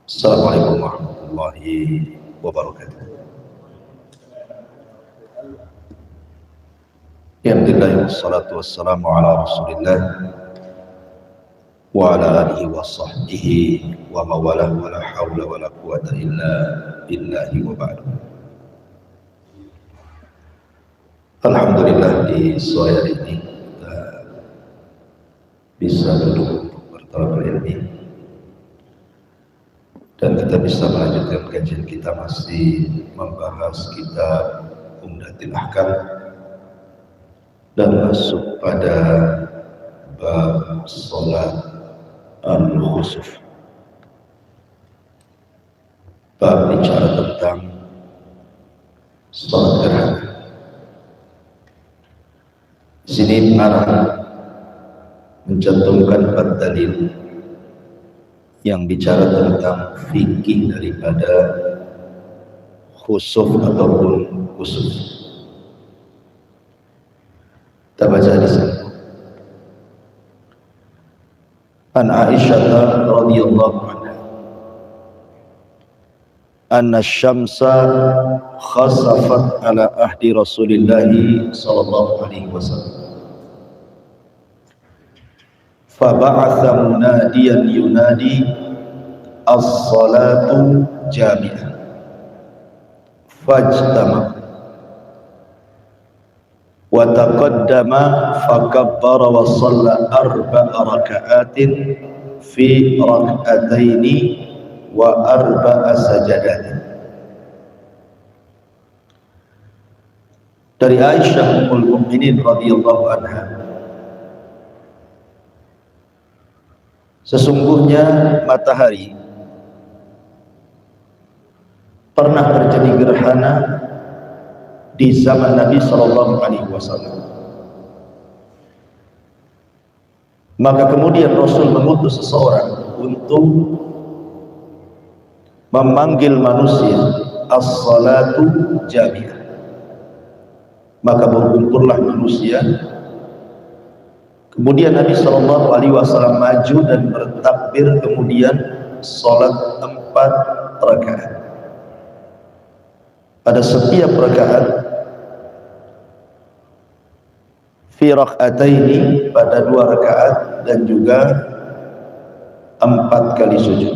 Assalamualaikum warahmatullahi wabarakatuh. Alhamdulillah wassalatu wassalamu ala Rasulillah wa ala alihi wa sahbihi wa mawalah wa la hawla wa la quwata illa billahi wa ba'du. Alhamdulillah di sore hari ini kita bisa duduk untuk bertalabul ilmi dan kita bisa melanjutkan kajian kita masih membahas kitab Umdatul Ahkam dan masuk pada bab salat al-khusuf. Bab bicara tentang salat gerhana. Di sini pengarang mencantumkan 4 dalil yang bicara tentang fikih daripada khusuf ataupun kusuf. Kita baca di sini. An Aisyah radhiyallahu anha anna asy-syamsa khasafat ala ahdi Rasulillah sallallahu alaihi wasallam. Faba'atha munadiyan yunadi as-salatu jami'ah fajtama wa taqaddama fakabbara wa shalla 4 raka'atin fi rak'ataini wa 4 sajadatin. Dari Aisyah ummul mukminin radhiyallahu anha, sesungguhnya matahari pernah terjadi gerhana di zaman Nabi sallallahu alaihi wasallam. Maka kemudian Rasul mengutus seseorang untuk memanggil manusia as-salatu jami'ah. Maka berkumpullah manusia. Kemudian Nabi sallallahu alaihi wasallam maju dan bertakbir, kemudian salat 4 rakaat. Pada setiap rakaat fi rak'ataini, pada 2 rakaat, dan juga 4 kali sujud.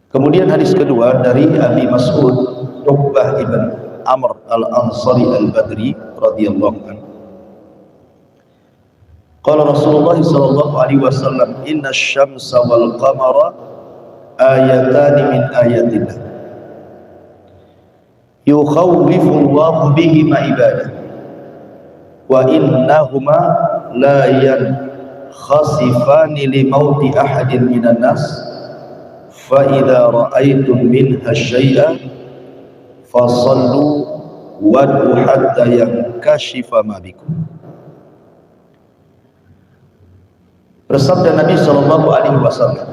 Kemudian hadis kedua dari Abi Mas'ud Uqbah ibn Amr al-Ansari al-Badri radhiyallahu anhu. Qala Rasulullah sallallahu alaihi wasallam, inna asy-syamsa wal qamara ayatani min ayatillah yukhawwifu Allahu bihima ibadah wa innahuma la yankhasifani li mauti ahadin minan nas fa idza ra'aytum minha syai'an fasallu wad'u hatta yankashifa ma bikum. Bersabda Nabi sallallahu alaihi wasallam,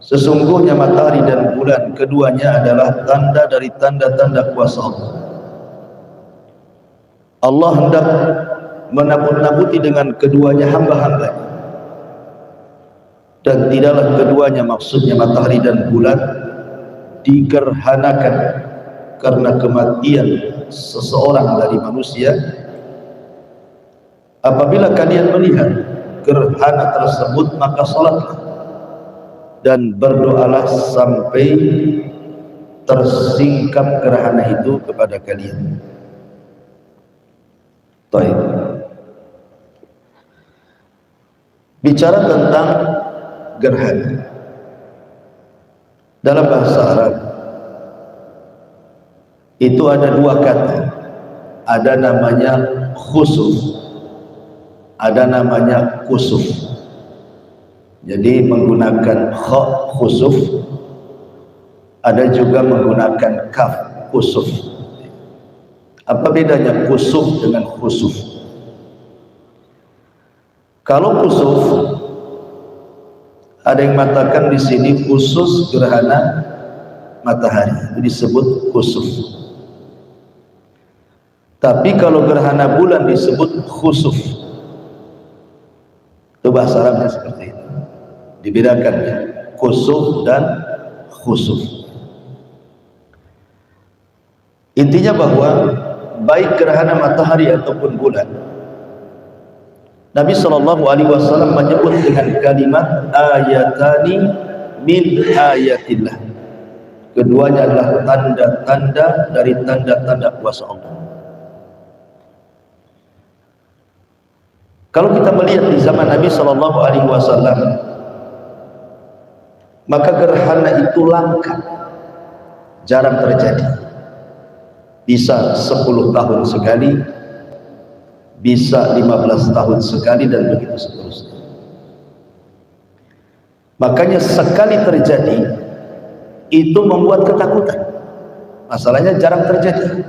sesungguhnya matahari dan bulan keduanya adalah tanda dari tanda-tanda kuasa Allah. Allah hendak menakut-nakuti dengan keduanya hamba-hambanya, dan tidaklah keduanya, maksudnya matahari dan bulan, digerhanakan karena kematian seseorang dari manusia. Apabila kalian melihat gerhana tersebut, maka salatlah dan berdoalah sampai tersingkap gerhana itu kepada kalian. Baik. Bicara tentang gerhana dalam bahasa Arab itu ada 2 kata. Ada namanya khusuf, ada namanya kusuf. Jadi menggunakan kha khusuf, ada juga menggunakan kaf kusuf. Apa bedanya kusuf dengan khusuf? Kalau kusuf, ada yang mengatakan di sini khusus gerhana matahari, itu disebut kusuf. Tapi kalau gerhana bulan disebut khusuf. Itu bahasa Arabnya seperti itu. Dibedakan kusuf dan khusuf. Intinya bahwa baik gerhana matahari ataupun bulan, Nabi SAW menyebut dengan kalimat ayatani min ayatillah. Keduanya adalah tanda-tanda dari tanda-tanda kuasa Allah. Kalau kita melihat di zaman Nabi SAW, maka gerhana itu langka, jarang terjadi. Bisa 10 tahun sekali, bisa 15 tahun sekali, dan begitu seterusnya. Makanya sekali terjadi itu membuat ketakutan. Masalahnya jarang terjadi.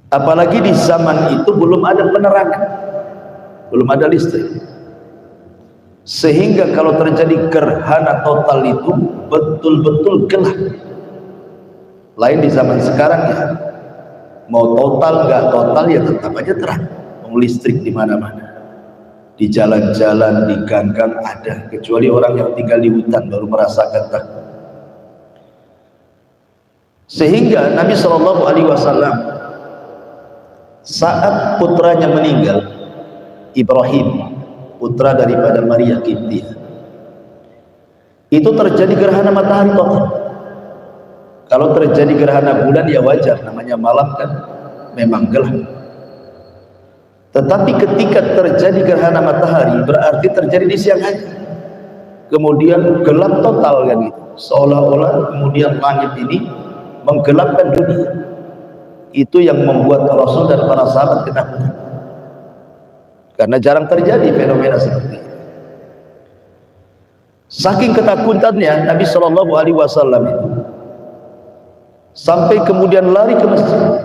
Apalagi di zaman itu belum ada penerangan, belum ada listrik, sehingga kalau terjadi gerhana total itu betul-betul gelap. Lain di zaman sekarang ya, mau total nggak total ya tetap aja terang, listrik di mana-mana, di jalan-jalan, di gang-gang ada, kecuali orang yang tinggal di hutan baru merasakan takut. Sehingga Nabi SAW saat putranya meninggal, Ibrahim, putra daripada Maria Kiptiah, itu terjadi gerhana matahari total. Kalau terjadi gerhana bulan ya wajar, namanya malam kan memang gelap. Tetapi ketika terjadi gerhana matahari berarti terjadi di siang hari, kemudian gelap total kan gitu, seolah-olah kemudian langit ini menggelapkan dunia. Itu yang membuat Rasul dan para sahabat ketakutan, karena jarang terjadi fenomena seperti itu. Saking ketakutannya Nabi SAW itu sampai kemudian lari ke masjid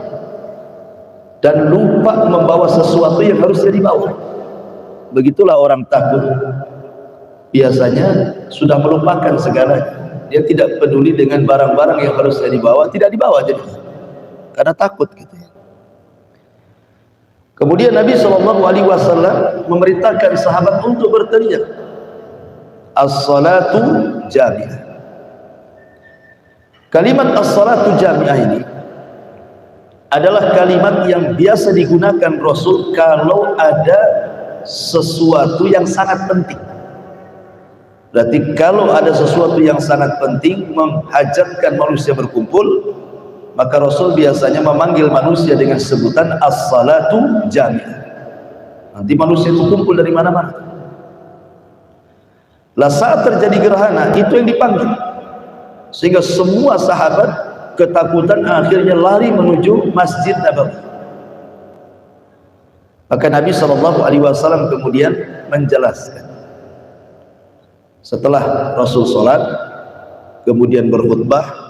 dan lupa membawa sesuatu yang harusnya dibawa. Begitulah orang takut, biasanya sudah melupakan segalanya. Dia tidak peduli dengan barang-barang yang harusnya dibawa, tidak dibawa jadi, karena takut gitu ya. Kemudian Nabi SAW memerintahkan sahabat untuk berteriak, as-salatu jami'ah. Kalimat as-salatu jami'ah ini adalah kalimat yang biasa digunakan Rasul kalau ada sesuatu yang sangat penting. Berarti kalau ada sesuatu yang sangat penting menghajatkan manusia berkumpul, maka Rasul biasanya memanggil manusia dengan sebutan as-salatu jami'ah. Nanti manusia itu kumpul dari mana-mana. Lah saat terjadi gerhana itu yang dipanggil, sehingga semua sahabat ketakutan akhirnya lari menuju Masjid Nabawi. Maka Nabi SAW kemudian menjelaskan, setelah Rasul sholat kemudian berkhutbah,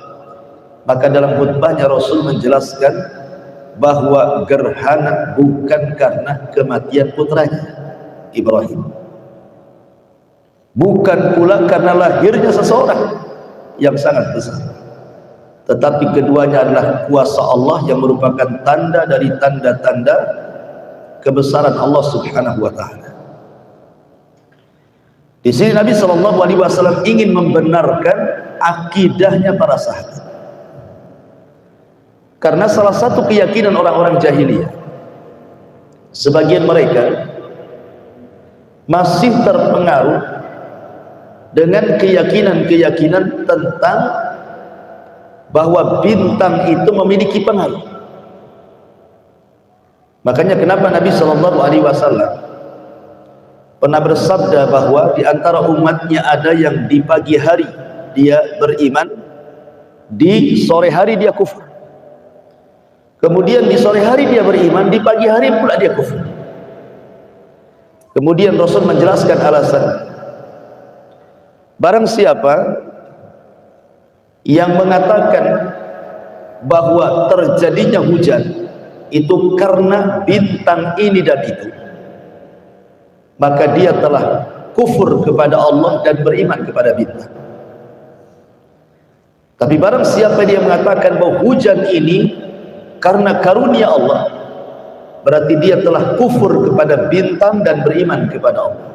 maka dalam khutbahnya Rasul menjelaskan bahwa gerhana bukan karena kematian putranya Ibrahim, bukan pula karena lahirnya seseorang yang sangat besar, tetapi keduanya adalah kuasa Allah yang merupakan tanda dari tanda-tanda kebesaran Allah Subhanahu wa ta'ala. Di sini Nabi SAW ingin membenarkan akidahnya para sahabat, karena salah satu keyakinan orang-orang jahiliyah, sebagian mereka masih terpengaruh dengan keyakinan-keyakinan tentang bahwa bintang itu memiliki pengaruh. Makanya kenapa Nabi SAW pernah bersabda bahwa di antara umatnya ada yang di pagi hari dia beriman, di sore hari dia kufur. Kemudian di sore hari dia beriman, di pagi hari pula dia kufur. Kemudian Rasul menjelaskan alasan. Barang siapa yang mengatakan bahwa terjadinya hujan itu karena bintang ini dan itu, maka dia telah kufur kepada Allah dan beriman kepada bintang. Tapi barang siapa dia mengatakan bahwa hujan ini karena karunia Allah, berarti dia telah kufur kepada bintang dan beriman kepada Allah.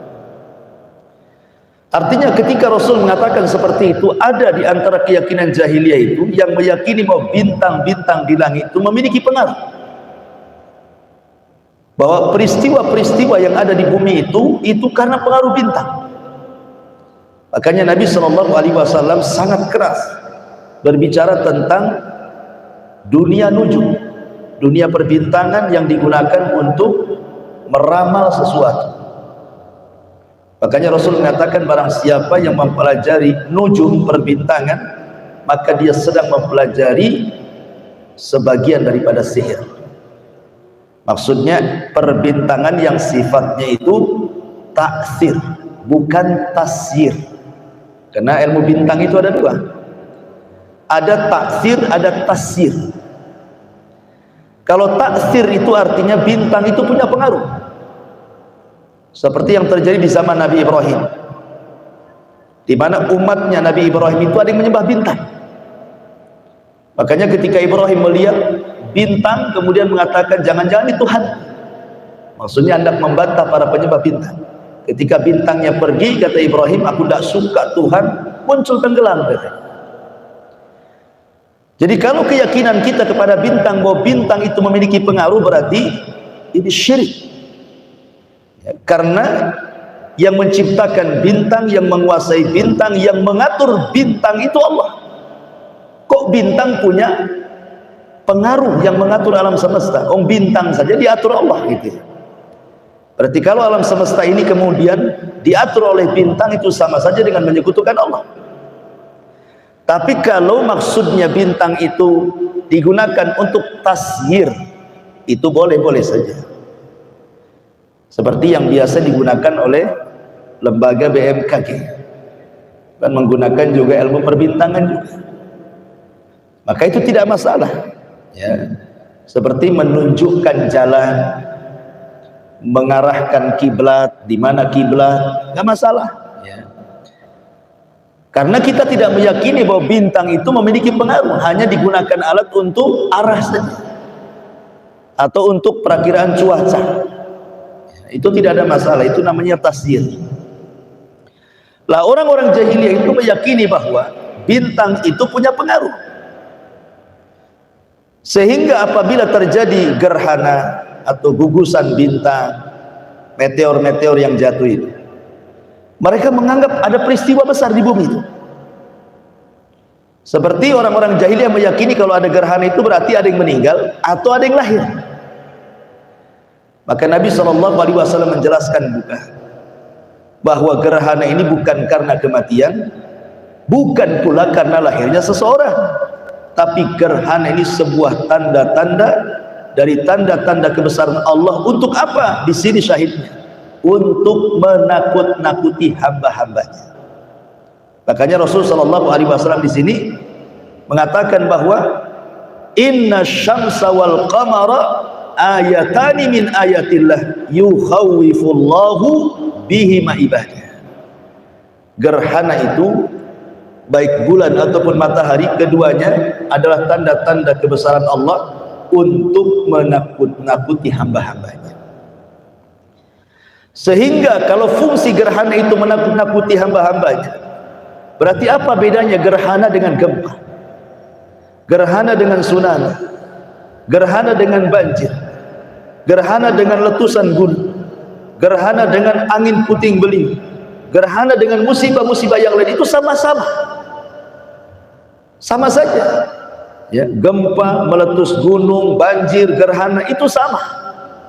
Artinya ketika Rasul mengatakan seperti itu, ada di antara keyakinan jahiliyah itu yang meyakini bahwa bintang-bintang di langit itu memiliki pengaruh, bahwa peristiwa-peristiwa yang ada di bumi itu karena pengaruh bintang. Makanya Nabi SAW sangat keras berbicara tentang dunia nujum, dunia perbintangan yang digunakan untuk meramal sesuatu. Makanya Rasul mengatakan barang siapa yang mempelajari nujum perbintangan, maka dia sedang mempelajari sebagian daripada sihir. Maksudnya perbintangan yang sifatnya itu taksir, bukan tasyir. Karena ilmu bintang itu ada dua, ada taksir, ada tasyir. Kalau taksir itu artinya bintang itu punya pengaruh, seperti yang terjadi di zaman Nabi Ibrahim, di mana umatnya Nabi Ibrahim itu ada yang menyembah bintang. Makanya ketika Ibrahim melihat bintang, kemudian mengatakan jangan-jangan itu Tuhan. Maksudnya hendak membantah para penyembah bintang. Ketika bintangnya pergi, kata Ibrahim, aku tidak suka Tuhan, muncul tenggelam, katanya. Jadi kalau keyakinan kita kepada bintang bahwa bintang itu memiliki pengaruh, berarti ini syirik. Ya, karena yang menciptakan bintang, yang menguasai bintang, yang mengatur bintang itu Allah. Kok bintang punya pengaruh yang mengatur alam semesta? Bintang saja diatur Allah gitu. Berarti kalau alam semesta ini kemudian diatur oleh bintang, itu sama saja dengan menyekutukan Allah. Tapi kalau maksudnya bintang itu digunakan untuk tasyir, itu boleh-boleh saja. Seperti yang biasa digunakan oleh lembaga BMKG, dan menggunakan juga ilmu perbintangan juga. Maka itu tidak masalah, ya. Seperti menunjukkan jalan, mengarahkan kiblat, di mana kiblat, nggak masalah, ya. Karena kita tidak meyakini bahwa bintang itu memiliki pengaruh, hanya digunakan alat untuk arah saja, atau untuk perakiraan cuaca. Itu tidak ada masalah, itu namanya tasyir. Lah orang-orang jahiliyah itu meyakini bahwa bintang itu punya pengaruh, sehingga apabila terjadi gerhana atau gugusan bintang, meteor-meteor yang jatuh itu, mereka menganggap ada peristiwa besar di bumi itu. Seperti orang-orang jahiliyah meyakini kalau ada gerhana itu berarti ada yang meninggal atau ada yang lahir. Maka Nabi SAW menjelaskan juga bahwa gerhana ini bukan karena kematian, bukan pula karena lahirnya seseorang, tapi gerhana ini sebuah tanda-tanda dari tanda-tanda kebesaran Allah. Untuk apa? Di sini syahidnya, untuk menakut-nakuti hamba-hambanya. Makanya Rasulullah SAW di sini mengatakan bahwa inna syamsa wal qamara ayatani min ayatillah yukhawwifullahu bihima ibadah. Gerhana itu, baik bulan ataupun matahari, keduanya adalah tanda-tanda kebesaran Allah untuk menakut-nakuti hamba-hambanya. Sehingga kalau fungsi gerhana itu menakut-nakuti hamba-hambanya, berarti apa bedanya gerhana dengan gempa, gerhana dengan tsunami, gerhana dengan banjir, gerhana dengan letusan gunung, gerhana dengan angin puting beliung, gerhana dengan musibah-musibah yang lain? Itu sama-sama, sama saja, ya. Gempa, meletus gunung, banjir, gerhana, itu sama,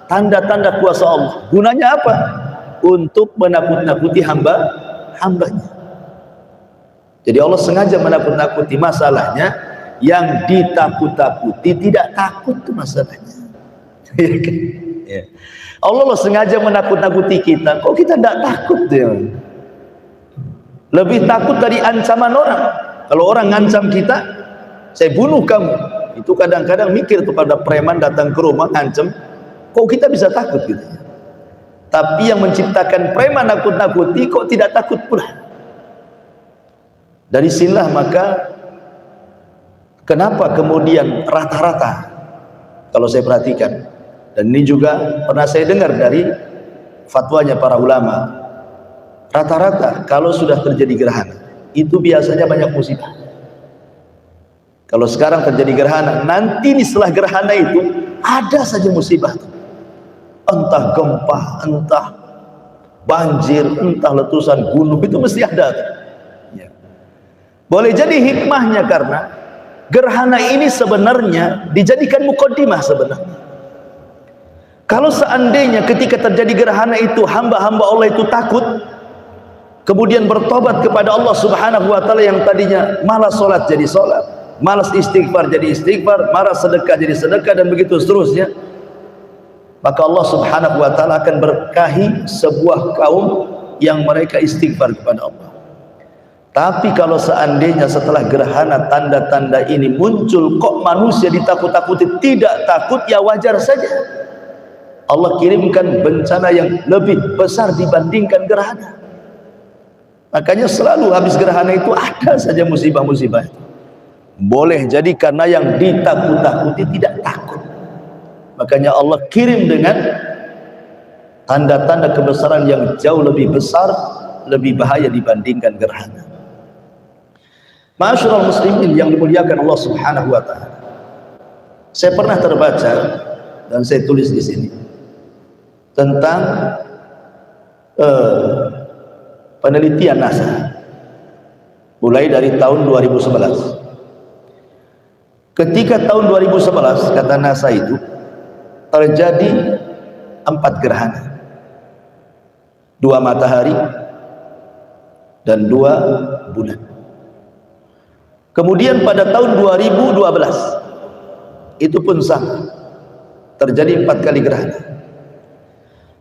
tanda-tanda kuasa Allah. Gunanya apa? Untuk menakut-nakuti hamba-hambanya. Jadi Allah sengaja menakut-nakuti. Masalahnya yang ditakut-takuti tidak takut, itu masalahnya. Ya. Allah sengaja menakut-nakuti kita, kok kita tidak takut ya? Lebih takut dari ancaman orang. Kalau orang ngancam kita, saya bunuh kamu, itu kadang-kadang mikir tuh pada preman datang ke rumah ngancam, kok kita bisa takut gitu. Tapi yang menciptakan preman nakut-nakuti kok tidak takut pula. Dari sinilah maka kenapa kemudian rata-rata, kalau saya perhatikan, dan ini juga pernah saya dengar dari fatwanya para ulama, Rata-rata kalau sudah terjadi gerhana itu biasanya banyak musibah. Kalau sekarang terjadi gerhana, nanti nih setelah gerhana itu ada saja musibah. Entah gempa, entah banjir, entah letusan gunung, itu mesti ada. Ya. Boleh jadi hikmahnya karena gerhana ini sebenarnya dijadikan mukaddimah sebenarnya. Kalau seandainya ketika terjadi gerhana itu hamba-hamba Allah itu takut, kemudian bertobat kepada Allah Subhanahu wa taala, yang tadinya malas salat jadi salat, malas istighfar jadi istighfar, malas sedekah jadi sedekah, dan begitu seterusnya, maka Allah Subhanahu wa taala akan berkahi sebuah kaum yang mereka istighfar kepada Allah. Tapi kalau seandainya setelah gerhana tanda-tanda ini muncul kok manusia ditakut-takuti tidak takut, ya wajar saja Allah kirimkan bencana yang lebih besar dibandingkan gerhana. Makanya selalu habis gerhana itu ada saja musibah-musibah. Boleh jadi karena yang ditakut-takuti tidak takut, makanya Allah kirim dengan tanda-tanda kebesaran yang jauh lebih besar, lebih bahaya dibandingkan gerhana. Ma'asyiral muslimin yang dimuliakan Allah Subhanahu wa taala. Saya pernah terbaca dan saya tulis di sini tentang penelitian NASA mulai dari tahun 2011. Ketika tahun 2011 kata NASA itu terjadi 4 gerhana, 2 matahari dan 2 bulan. Kemudian pada tahun 2012 itu pun sama, terjadi 4 kali gerhana.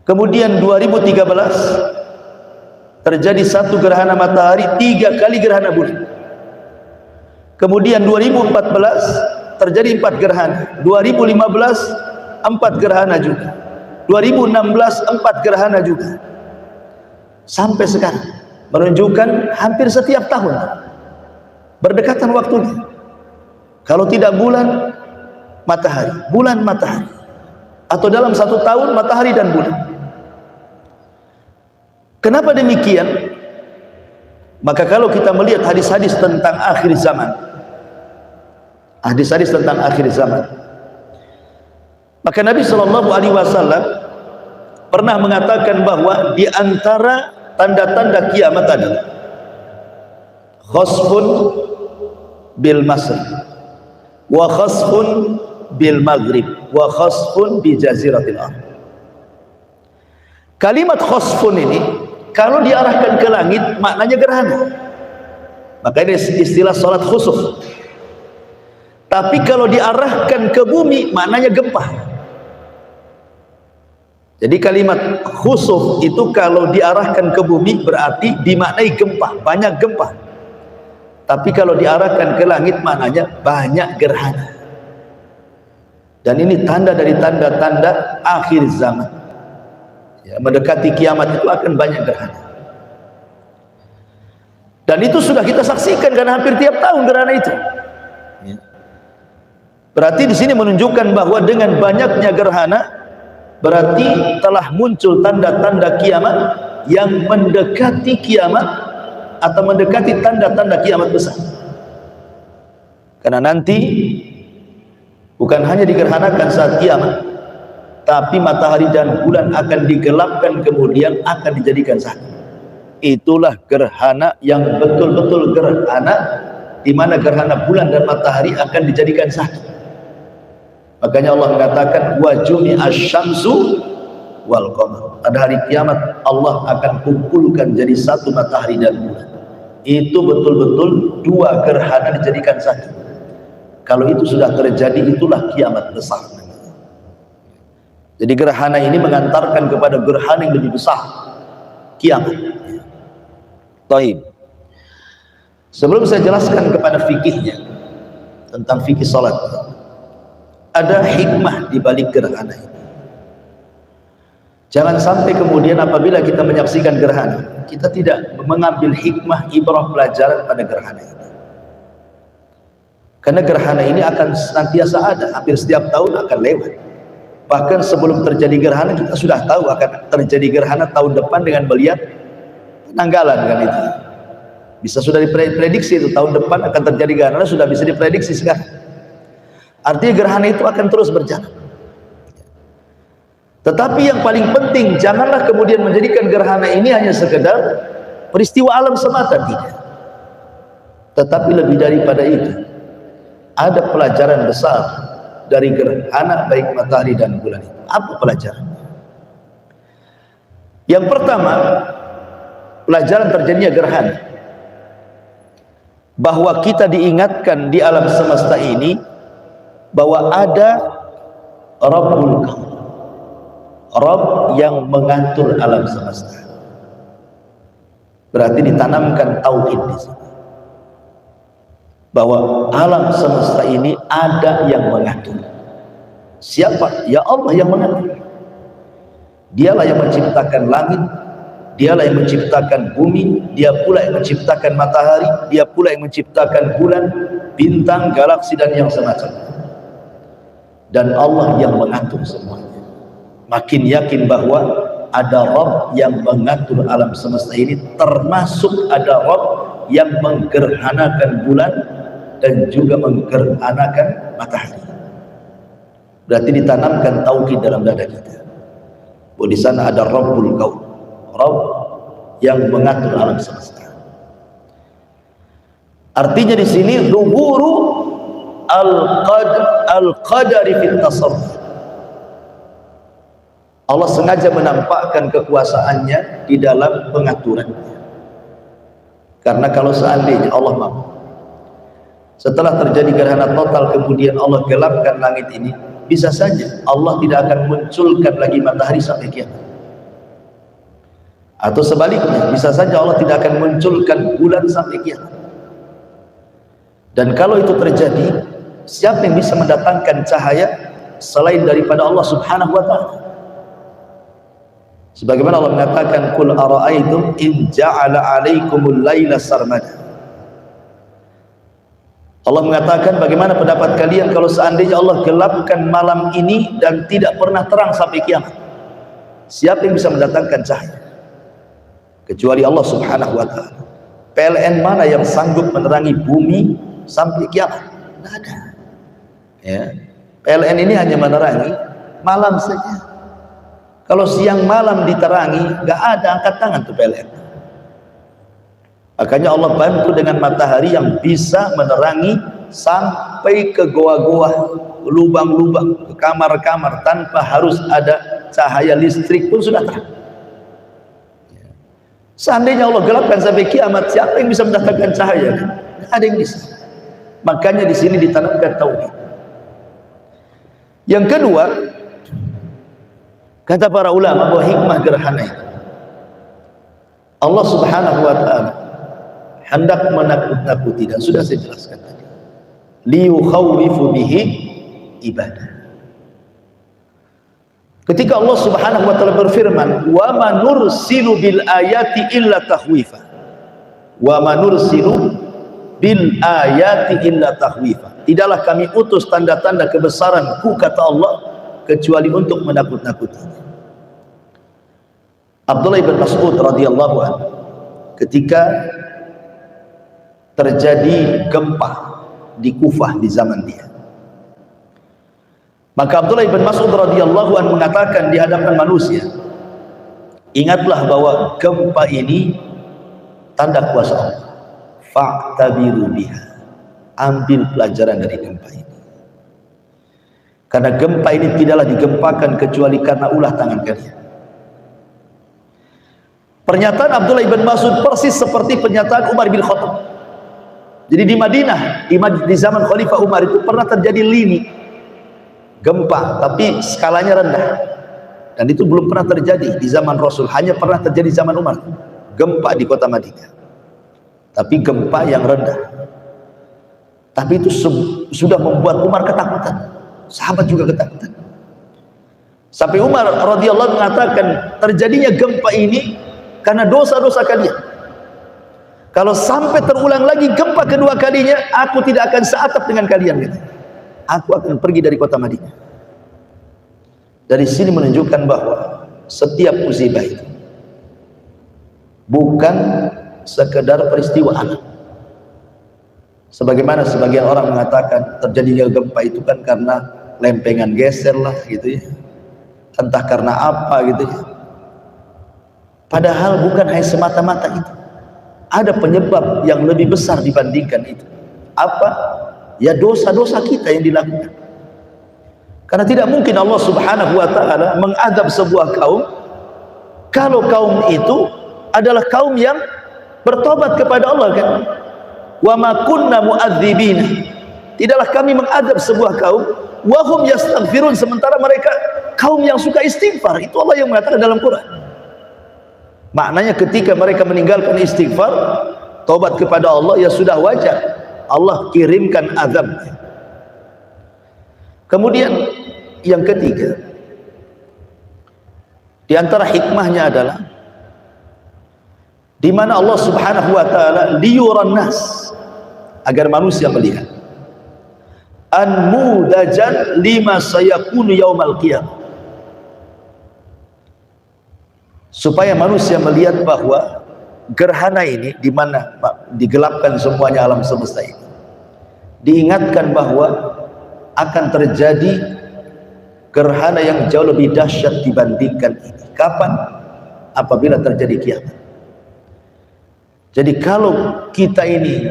Kemudian 2013 terjadi 1 gerhana matahari, 3 kali gerhana bulan. Kemudian 2014 terjadi 4 gerhana, 2015 4 gerhana juga, 2016 4 gerhana juga, sampai sekarang menunjukkan hampir setiap tahun berdekatan waktunya. Kalau tidak bulan matahari, bulan matahari, atau dalam 1 tahun matahari dan bulan. Kenapa demikian? Maka kalau kita melihat hadis-hadis tentang akhir zaman, hadis-hadis tentang akhir zaman, maka Nabi Shallallahu Alaihi Wasallam pernah mengatakan bahwa di antara tanda-tanda kiamat adalah khasfun bil masr, wa khasfun bil maghrib, wa khasfun bi jaziratil ard. Kalimat khasfun ini kalau diarahkan ke langit maknanya gerhana, makanya istilah salat khusuf. Tapi kalau diarahkan ke bumi maknanya gempa. Jadi kalimat khusuf itu kalau diarahkan ke bumi berarti dimaknai gempa, banyak gempa. Tapi kalau diarahkan ke langit maknanya banyak gerhana. Dan ini tanda dari tanda-tanda akhir zaman. Ya, mendekati kiamat itu akan banyak gerhana. Dan itu sudah kita saksikan karena hampir tiap tahun gerhana itu. Ya. Berarti di sini menunjukkan bahwa dengan banyaknya gerhana berarti telah muncul tanda-tanda kiamat yang mendekati kiamat atau mendekati tanda-tanda kiamat besar. Karena nanti bukan hanya digerhanakan saat kiamat, tapi matahari dan bulan akan digelapkan kemudian akan dijadikan satu. Itulah gerhana yang betul-betul gerhana, di mana gerhana bulan dan matahari akan dijadikan satu. Makanya Allah mengatakan wa jumi'asy syamsu wal qamar. Pada hari kiamat Allah akan kumpulkan jadi satu matahari dan bulan. Itu betul-betul 2 gerhana dijadikan satu. Kalau itu sudah terjadi, itulah kiamat besar. Jadi gerhana ini mengantarkan kepada gerhana yang lebih besar, kiamat. Taib. Sebelum saya jelaskan kepada fikihnya tentang fikih salat, ada hikmah di balik gerhana ini. Jangan sampai kemudian apabila kita menyaksikan gerhana, kita tidak mengambil hikmah, ibrah, pelajaran pada gerhana ini. Karena gerhana ini akan senantiasa ada, hampir setiap tahun akan lewat. Bahkan sebelum terjadi gerhana kita sudah tahu akan terjadi gerhana tahun depan dengan melihat penanggalan kan itu. Bisa sudah diprediksi itu tahun depan akan terjadi gerhana, sudah bisa diprediksi sekarang. Artinya gerhana itu akan terus berjalan. Tetapi yang paling penting, janganlah kemudian menjadikan gerhana ini hanya sekedar peristiwa alam semata, tidak. Tetapi lebih daripada itu, ada pelajaran besar dari gerhana baik matahari dan bulan itu. Apa pelajaran? Yang pertama, pelajaran terjadinya gerhana, bahwa kita diingatkan di alam semesta ini bahwa ada Rabbul Kaun, Rabb yang mengatur alam semesta. Berarti ditanamkan tauhid di sini, bahwa alam semesta ini ada yang mengatur. Siapa? Ya Allah yang mengatur. Dialah yang menciptakan langit, dialah yang menciptakan bumi, dia pula yang menciptakan matahari, dia pula yang menciptakan bulan, bintang, galaksi dan yang semacamnya. Dan Allah yang mengatur semuanya. Makin yakin bahwa ada Rabb yang mengatur alam semesta ini, termasuk ada Rabb yang menggerhanakan bulan dan juga menggerhanakan matahari. Berarti ditanamkan tauhid dalam dada kita, bahwa di sana ada Rabbul Kaun, Rabb yang mengatur alam semesta. Artinya di sini zuhuru al-qadari fit tasarruf. Allah sengaja menampakkan kekuasaannya di dalam pengaturannya. Karena kalau seandainya Allah mampu, setelah terjadi gerhana total kemudian Allah gelapkan langit ini, bisa saja Allah tidak akan munculkan lagi matahari sampai kiamat. Atau sebaliknya, bisa saja Allah tidak akan munculkan bulan sampai kiamat. Dan kalau itu terjadi, siapa yang bisa mendatangkan cahaya selain daripada Allah Subhanahu wa ta'ala? Sebagaimana Allah mengatakan, "Qul ara'aytum in ja'ala 'alaikumul laila sarmada." Allah mengatakan, bagaimana pendapat kalian kalau seandainya Allah gelapkan malam ini dan tidak pernah terang sampai kiamat? Siapa yang bisa mendatangkan cahaya? Kecuali Allah Subhanahu wa ta'ala. PLN mana yang sanggup menerangi bumi sampai kiamat? Tidak ada. Ya. PLN ini hanya menerangi malam saja. Kalau siang malam diterangi, nggak ada angkat tangan tuh PLN. Makanya Allah bantu dengan matahari yang bisa menerangi sampai ke goa-goa, lubang-lubang, ke kamar-kamar, tanpa harus ada cahaya listrik pun sudah terang. Seandainya Allah gelapkan sampai kiamat, siapa yang bisa mendatangkan cahaya? Tidak ada yang bisa. Makanya di sini ditanamkan tauhid. Yang kedua, kata para ulama bahwa hikmah gerhana itu, Allah Subhanahu wa ta'ala hendak menakut-nakuti, dan sudah saya jelaskan tadi, liyukhawifu bihi ibadah. Ketika Allah Subhanahu wa ta'ala berfirman, wa ma nursilu bil ayati illa takhwifa, wa ma nursilu bil ayati illa takhwifa, tidaklah kami utus tanda-tanda kebesaranku, kata Allah, kecuali untuk menakut-nakuti. Abdullah bin Mas'ud radhiyallahu anhu, ketika terjadi gempa di Kufah di zaman dia, maka Abdullah bin Mas'ud radhiyallahu anhu mengatakan di hadapan manusia, ingatlah bahwa gempa ini tanda kuasa Allah, fa'tabiru biha, ambil pelajaran dari gempa ini. Karena gempa ini tidaklah digempakan kecuali karena ulah tangan kalian. Pernyataan Abdullah bin Mas'ud persis seperti pernyataan Umar bin Khattab. Jadi di Madinah, di zaman Khalifah Umar itu pernah terjadi lini gempa, tapi skalanya rendah. Dan itu belum pernah terjadi di zaman Rasul, hanya pernah terjadi di zaman Umar. Gempa di kota Madinah, tapi gempa yang rendah. Tapi itu sudah membuat Umar ketakutan. Sahabat juga ketakutan. Sampai Umar radhiyallahu mengatakan, terjadinya gempa ini karena dosa-dosa kalian. Kalau sampai terulang lagi gempa kedua kalinya, aku tidak akan seatap dengan kalian. Aku akan pergi dari kota Madinah. Dari sini menunjukkan bahwa setiap musibah itu bukan sekedar peristiwa alam. Sebagaimana sebagian orang mengatakan terjadinya gempa itu kan karena lempengan geser lah gitu ya, entah karena apa gitu ya. Padahal bukan hanya semata-mata itu, ada penyebab yang lebih besar dibandingkan itu. Apa? Ya dosa-dosa kita yang dilakukan. Karena tidak mungkin Allah subhanahu wa ta'ala mengadab sebuah kaum kalau kaum itu adalah kaum yang bertobat kepada Allah kan. Wa ma kunna mu'adzibina, tidaklah kami mengadab sebuah kaum wa hum yastaghfirun, sementara mereka kaum yang suka istighfar. Itu Allah yang mengatakan dalam Quran. Maknanya ketika mereka meninggalkan istighfar, tobat kepada Allah, ya sudah wajar Allah kirimkan azab. Kemudian yang ketiga, di antara hikmahnya adalah di mana Allah subhanahu wa ta'ala liyuran nas, agar manusia melihat anmudajan lima sayakunu yaumal qiyamah, supaya manusia melihat bahwa gerhana ini, di mana digelapkan semuanya alam semesta ini, diingatkan bahwa akan terjadi gerhana yang jauh lebih dahsyat dibandingkan ini. Kapan? Apabila terjadi kiamat. Jadi kalau kita ini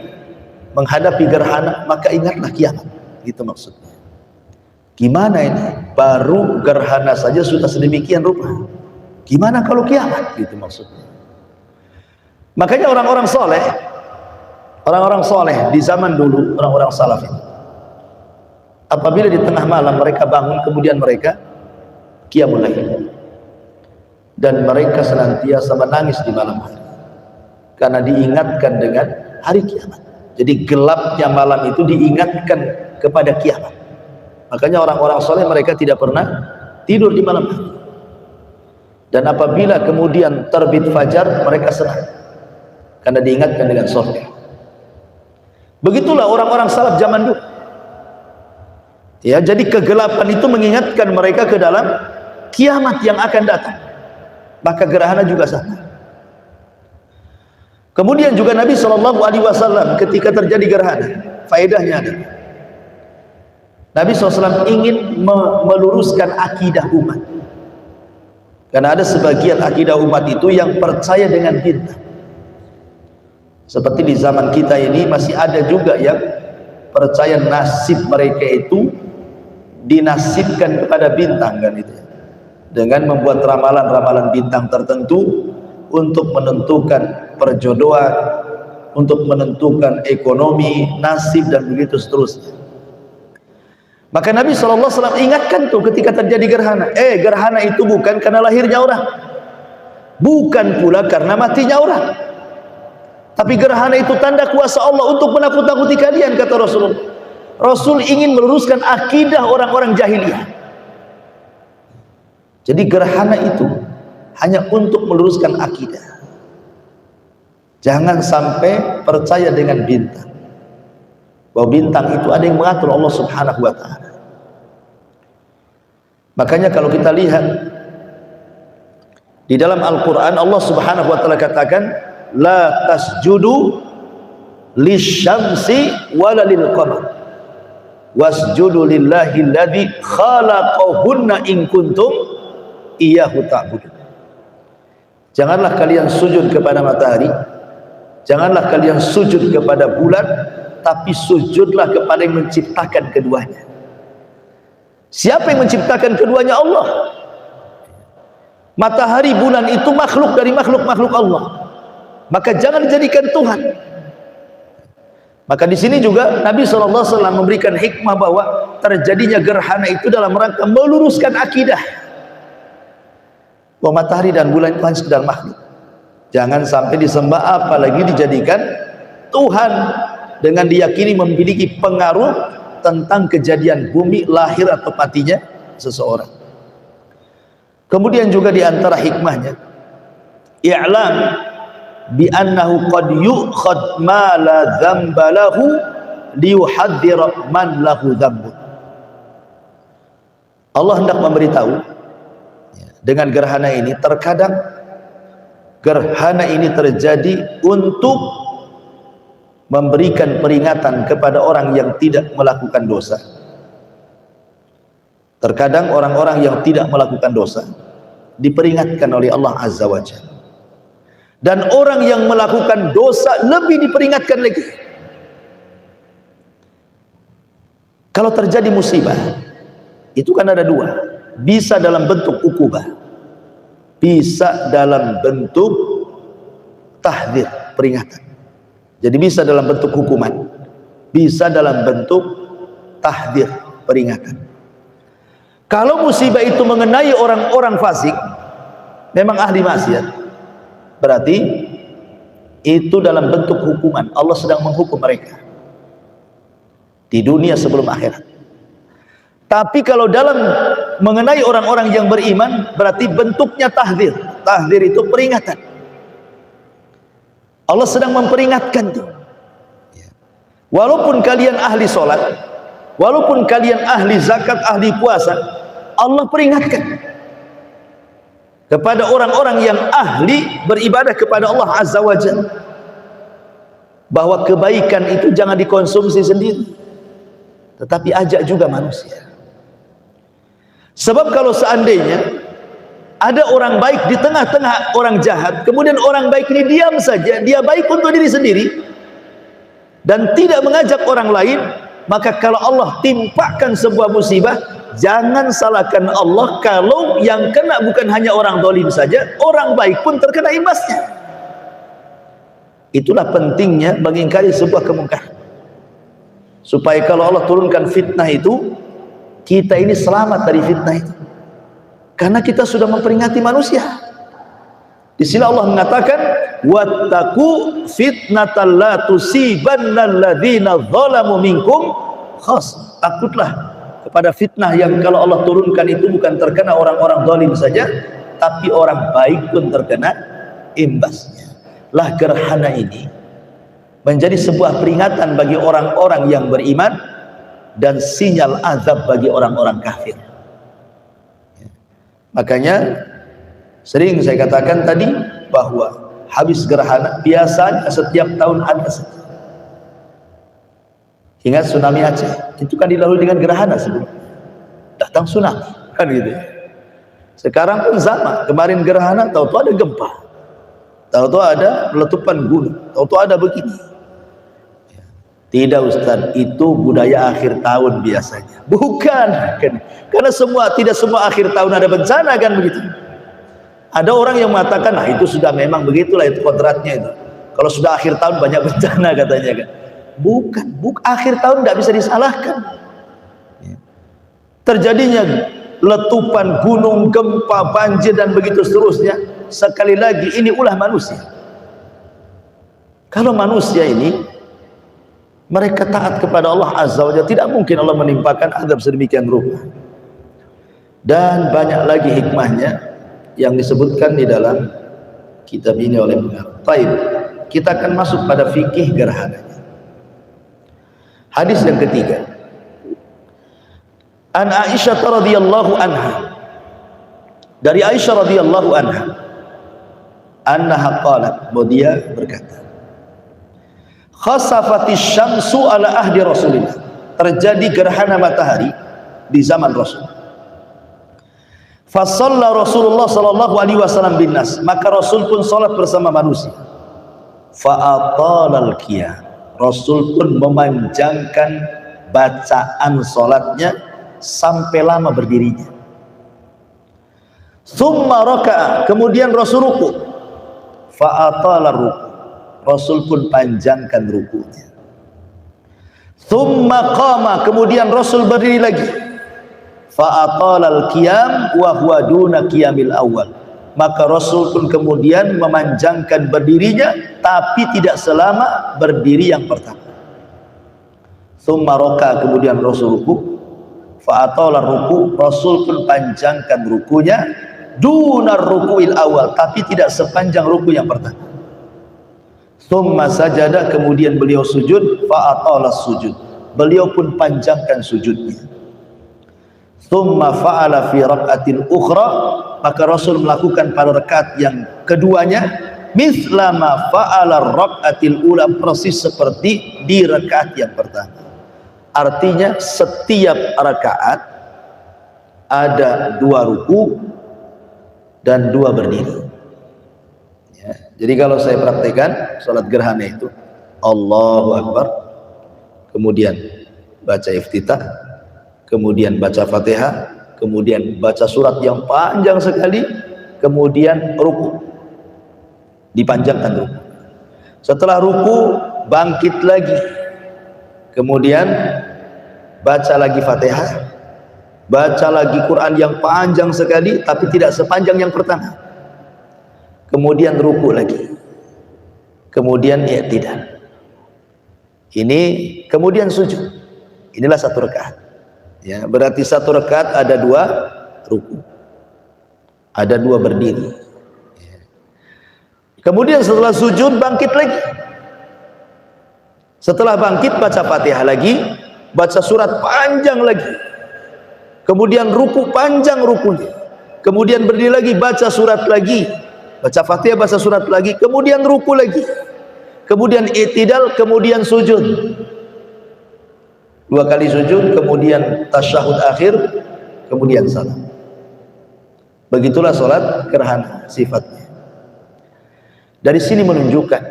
menghadapi gerhana, maka ingatlah kiamat. Gitu maksudnya. Gimana ini? Baru gerhana saja sudah sedemikian rupa. Gimana kalau kiamat? Gitu maksudnya. Makanya orang-orang soleh di zaman dulu, orang-orang salaf ini, apabila di tengah malam mereka bangun, kemudian mereka qiyamul lail, dan mereka senantiasa menangis di malam hari karena diingatkan dengan hari kiamat. Jadi gelapnya malam itu diingatkan kepada kiamat. Makanya orang-orang soleh mereka tidak pernah tidur di malam hari, dan apabila kemudian terbit fajar mereka senang karena diingatkan dengan surga. Begitulah orang-orang salaf zaman dulu. Ya, jadi kegelapan itu mengingatkan mereka ke dalam kiamat yang akan datang. Maka gerhana juga sama. Kemudian juga Nabi SAW ketika terjadi gerhana, faedahnya ada. Nabi SAW ingin meluruskan akidah umat. Karena ada sebagian akidah umat itu yang percaya dengan bintang. Seperti di zaman kita ini masih ada juga yang percaya nasib mereka itu dinasibkan kepada bintang kan itu, dengan membuat ramalan-ramalan bintang tertentu untuk menentukan perjodohan, untuk menentukan ekonomi, nasib, dan begitu seterusnya. Maka Nabi SAW ingatkan tuh ketika terjadi gerhana, gerhana itu bukan karena lahirnya orang, bukan pula karena matinya orang, tapi gerhana itu tanda kuasa Allah untuk menakut-nakuti kalian, kata Rasulullah. Rasul ingin meluruskan akidah orang-orang jahiliyah. Jadi gerhana itu hanya untuk meluruskan akidah. Jangan sampai percaya dengan bintang, bahwa bintang itu ada yang mengatur Allah subhanahu wa ta'ala. Makanya kalau kita lihat di dalam Al-Quran, Allah subhanahu wa ta'ala katakan la tasjudu lisyamsi wala lil qamar wasjudu lillahi alladhi khalaqahunna in kuntum iyyahu ta'budun. Janganlah kalian sujud kepada matahari, janganlah kalian sujud kepada bulan, tapi sujudlah kepada yang menciptakan keduanya. Siapa yang menciptakan keduanya? Allah. Matahari, bulan itu makhluk dari makhluk-makhluk Allah, maka jangan dijadikan Tuhan. Maka di sini juga Nabi SAW memberikan hikmah bahwa terjadinya gerhana itu dalam rangka meluruskan akidah bahwa matahari dan bulan itu hanya sekedar makhluk. Jangan sampai disembah, apalagi dijadikan Tuhan dengan diyakini memiliki pengaruh tentang kejadian bumi, lahir atau matinya seseorang. Kemudian juga di antara hikmahnya, i'lam bi annahu qad yu'khad ma la dzamba lahu liyuhadzira man lahu dzambun. Allah hendak memberitahu dengan gerhana ini, terkadang Gerhana ini terjadi untuk memberikan peringatan kepada orang yang tidak melakukan dosa. Terkadang orang-orang yang tidak melakukan dosa diperingatkan oleh Allah Azza wa Jalla, dan orang yang melakukan dosa lebih diperingatkan lagi. Kalau terjadi musibah itu kan ada dua, bisa dalam bentuk ukubah, bisa dalam bentuk tahdzir, peringatan. Jadi bisa dalam bentuk hukuman, bisa dalam bentuk tahdzir, peringatan. Kalau musibah itu mengenai orang-orang fasik, memang ahli maksiat, berarti itu dalam bentuk hukuman. Allah sedang menghukum mereka di dunia sebelum akhirat. Tapi kalau dalam mengenai orang-orang yang beriman, berarti bentuknya tahdzir. Tahdzir itu peringatan. Allah sedang memperingatkan tuh. Walaupun kalian ahli sholat, walaupun kalian ahli zakat, ahli puasa, Allah peringatkan kepada orang-orang yang ahli beribadah kepada Allah Azza wa Jalla bahwa kebaikan itu jangan dikonsumsi sendiri, tetapi ajak juga manusia. Sebab kalau seandainya ada orang baik di tengah-tengah orang jahat, kemudian orang baik ini diam saja, dia baik untuk diri sendiri dan tidak mengajak orang lain, maka kalau Allah timpakan sebuah musibah, jangan salahkan Allah kalau yang kena bukan hanya orang zalim saja, orang baik pun terkena imbasnya. Itulah pentingnya mengingkari sebuah kemungkaran, supaya kalau Allah turunkan fitnah itu, kita ini selamat dari fitnah itu, karena kita sudah memperingati manusia. Di sini Allah mengatakan, wattaqu fitnatal la tusibannal ladzina zalamu minkum khas. Takutlah kepada fitnah yang kalau Allah turunkan itu bukan terkena orang-orang zalim saja, tapi orang baik pun terkena imbasnya. Lah gerhana ini menjadi sebuah peringatan bagi orang-orang yang beriman dan sinyal azab bagi orang-orang kafir. Makanya sering saya katakan tadi bahwa habis gerhana biasanya setiap tahun ada saja. Ingat tsunami Aceh, itu kan dilalui dengan gerhana sebelum datang tsunami, kan gitu. Sekarang pun sama, kemarin gerhana, tahu-tahu ada gempa, tahu-tahu ada letupan gunung, tahu-tahu ada begini. Tidak Ustaz, itu budaya akhir tahun biasanya. Bukan, kan? Karena tidak semua akhir tahun ada bencana, kan begitu. Ada orang yang mengatakan, nah itu sudah memang begitulah, itu kodratnya itu. Kalau sudah akhir tahun banyak bencana katanya, kan. Bukan, akhir tahun tidak bisa disalahkan. Terjadinya letupan gunung, gempa, banjir dan begitu seterusnya, sekali lagi ini ulah manusia. Kalau manusia ini mereka taat kepada Allah Azza wa Jalla, tidak mungkin Allah menimpakan azab sedemikian rupa. Dan banyak lagi hikmahnya yang disebutkan di dalam kitab ini oleh pengarang. Baik, kita akan masuk pada fikih gerhana. Hadis yang ketiga, an Aisyah radhiyallahu anha, dari Aisyah radhiyallahu anha, annaha qalat, bahwa dia berkata, khasafatis syamsu ala ahdi Rasulillah, terjadi gerhana matahari di zaman Rasul. Fasalla Rasulullah sallallahu alaihi wasallam bin nas, maka Rasul pun salat bersama manusia. Fa'atalal qiyam, Rasul pun memanjangkan bacaan salatnya sampai lama berdirinya. Tsumma raka'a, kemudian Rasul ruku. Fa'atala ruku, Rasul pun panjangkan rukunya. Tsumma qama, kemudian Rasul berdiri lagi. Fa'atalal qiyam wa huwa duna qiyamil awal, maka Rasul pun kemudian memanjangkan berdirinya, tapi tidak selama berdiri yang pertama. Tsumma raka, kemudian Rasul ruku. Fa'atala ruku, Rasul pun panjangkan rukunya, dunar rukuil awal, tapi tidak sepanjang ruku yang pertama. Tsumma sajada, kemudian beliau sujud. Fa'atala sujud, beliau pun panjangkan sujudnya. Tsumma fa'ala fi rak'atin ukhra, maka Rasul melakukan pada rakaat yang keduanya, mithla ma fa'ala rakaatil ula, persis seperti di rakaat yang pertama. Artinya setiap rakaat ada 2 ruku dan 2 berdiri. Ya, jadi kalau saya praktekkan salat gerhana itu Allahu Akbar, kemudian baca iftitah, kemudian baca Fatihah, kemudian baca surat yang panjang sekali, kemudian ruku, dipanjangkan ruku. Setelah ruku bangkit lagi, kemudian baca lagi Fatihah, baca lagi Quran yang panjang sekali tapi tidak sepanjang yang pertama, kemudian ruku lagi, kemudian i'tidal, ini kemudian sujud. Inilah 1 rakaat. Ya, berarti 1 rakaat ada 2 ruku, ada 2 berdiri. Ya. Kemudian setelah sujud bangkit lagi. Setelah bangkit baca Fatihah lagi, baca surat panjang lagi, kemudian ruku panjang rukunya, kemudian berdiri lagi, baca surat lagi, baca Fatihah, baca surat lagi, kemudian ruku lagi, kemudian i'tidal, kemudian sujud. 2 kali sujud, kemudian tasyahud akhir, kemudian salam. Begitulah salat gerhana sifatnya. Dari sini menunjukkan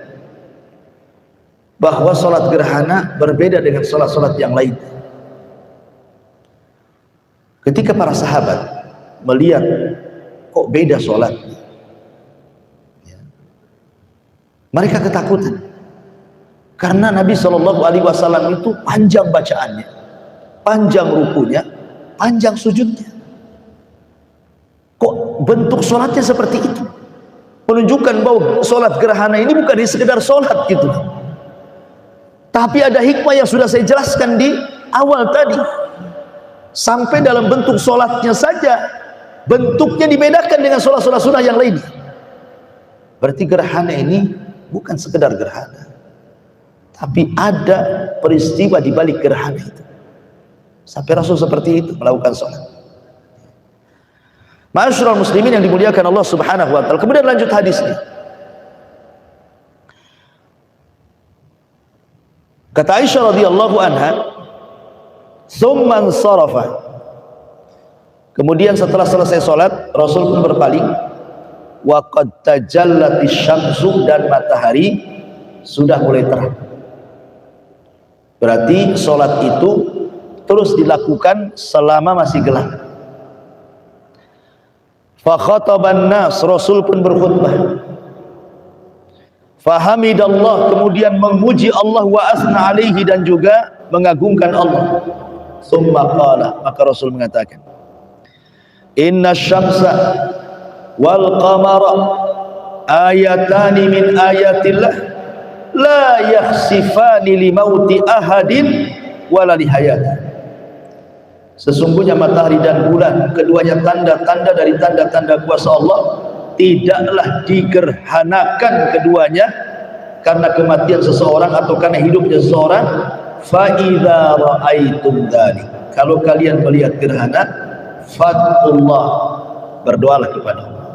bahwa salat gerhana berbeda dengan salat-salat yang lain. Ketika para sahabat melihat kok beda salat, mereka ketakutan. Karena Nabi SAW itu panjang bacaannya, panjang rukunya, panjang sujudnya. Kok bentuk sholatnya seperti itu? Menunjukkan bahwa sholat gerhana ini bukan sekedar sholat gitu, tapi ada hikmah yang sudah saya jelaskan di awal tadi. Sampai dalam bentuk sholatnya saja, bentuknya dibedakan dengan sholat-sholat sunnah yang lain. Berarti gerhana ini bukan sekedar gerhana, tapi ada peristiwa di balik gerhana itu. Sampai Rasul seperti itu melakukan sholat. Ma'asyiral muslimin yang dimuliakan Allah Subhanahu wa taala. Kemudian lanjut hadis ini. Kata Aisyah radhiyallahu anha, "Tsumma ansarafa." Kemudian setelah selesai sholat, Rasul pun berpaling. Wa qad tajallatis syamsu, dan matahari sudah mulai terang. Berarti sholat itu terus dilakukan selama masih gelap. Fa khataban nas, Rasul pun berkhutbah. Fahamidallah, kemudian memuji Allah, wa asna alaihi, dan juga mengagungkan Allah. Summa qala, maka Rasul mengatakan, inna syamsa wal qamara ayatani min ayatillah la yakhsifani li mauti ahadin wala li hayati. Sesungguhnya matahari dan bulan, keduanya tanda-tanda dari tanda-tanda kuasa Allah, tidaklah digerhanakan keduanya karena kematian seseorang atau karena hidupnya seseorang. Fa idza ra'aitum dzalik, kalau kalian melihat gerhana, fadullah, berdoalah kepada Allah.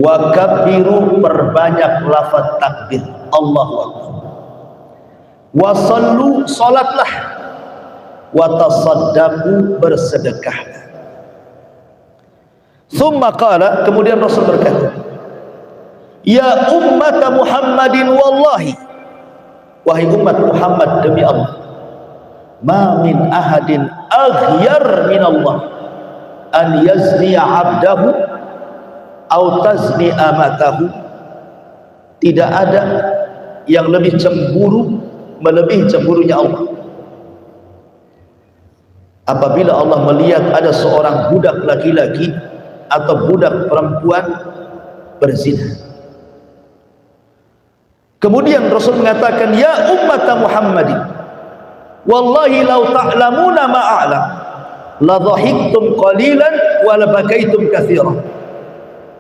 Wa kabbiru, perbanyak lafaz takbir, Allahu akbar. Wa sallu, salatlah. Wa tasaddaqu, bersedekahlah. Tsumma qala, kemudian Rasul berkata, ya ummat Muhammadin wallahi, wahai umat Muhammad, demi Allah, ma min ahadin aghyar min Allah an yazni 'abdahu aw tazni amatahu. Tidak ada yang lebih cemburu melebihi cemburunya Allah apabila Allah melihat ada seorang budak laki-laki atau budak perempuan berzina. Kemudian Rasul mengatakan, ya ummat Muhammadin wallahi law ta'lamuna ma a'lam la dhahiktum qalilan wa la bakaitum katsiran.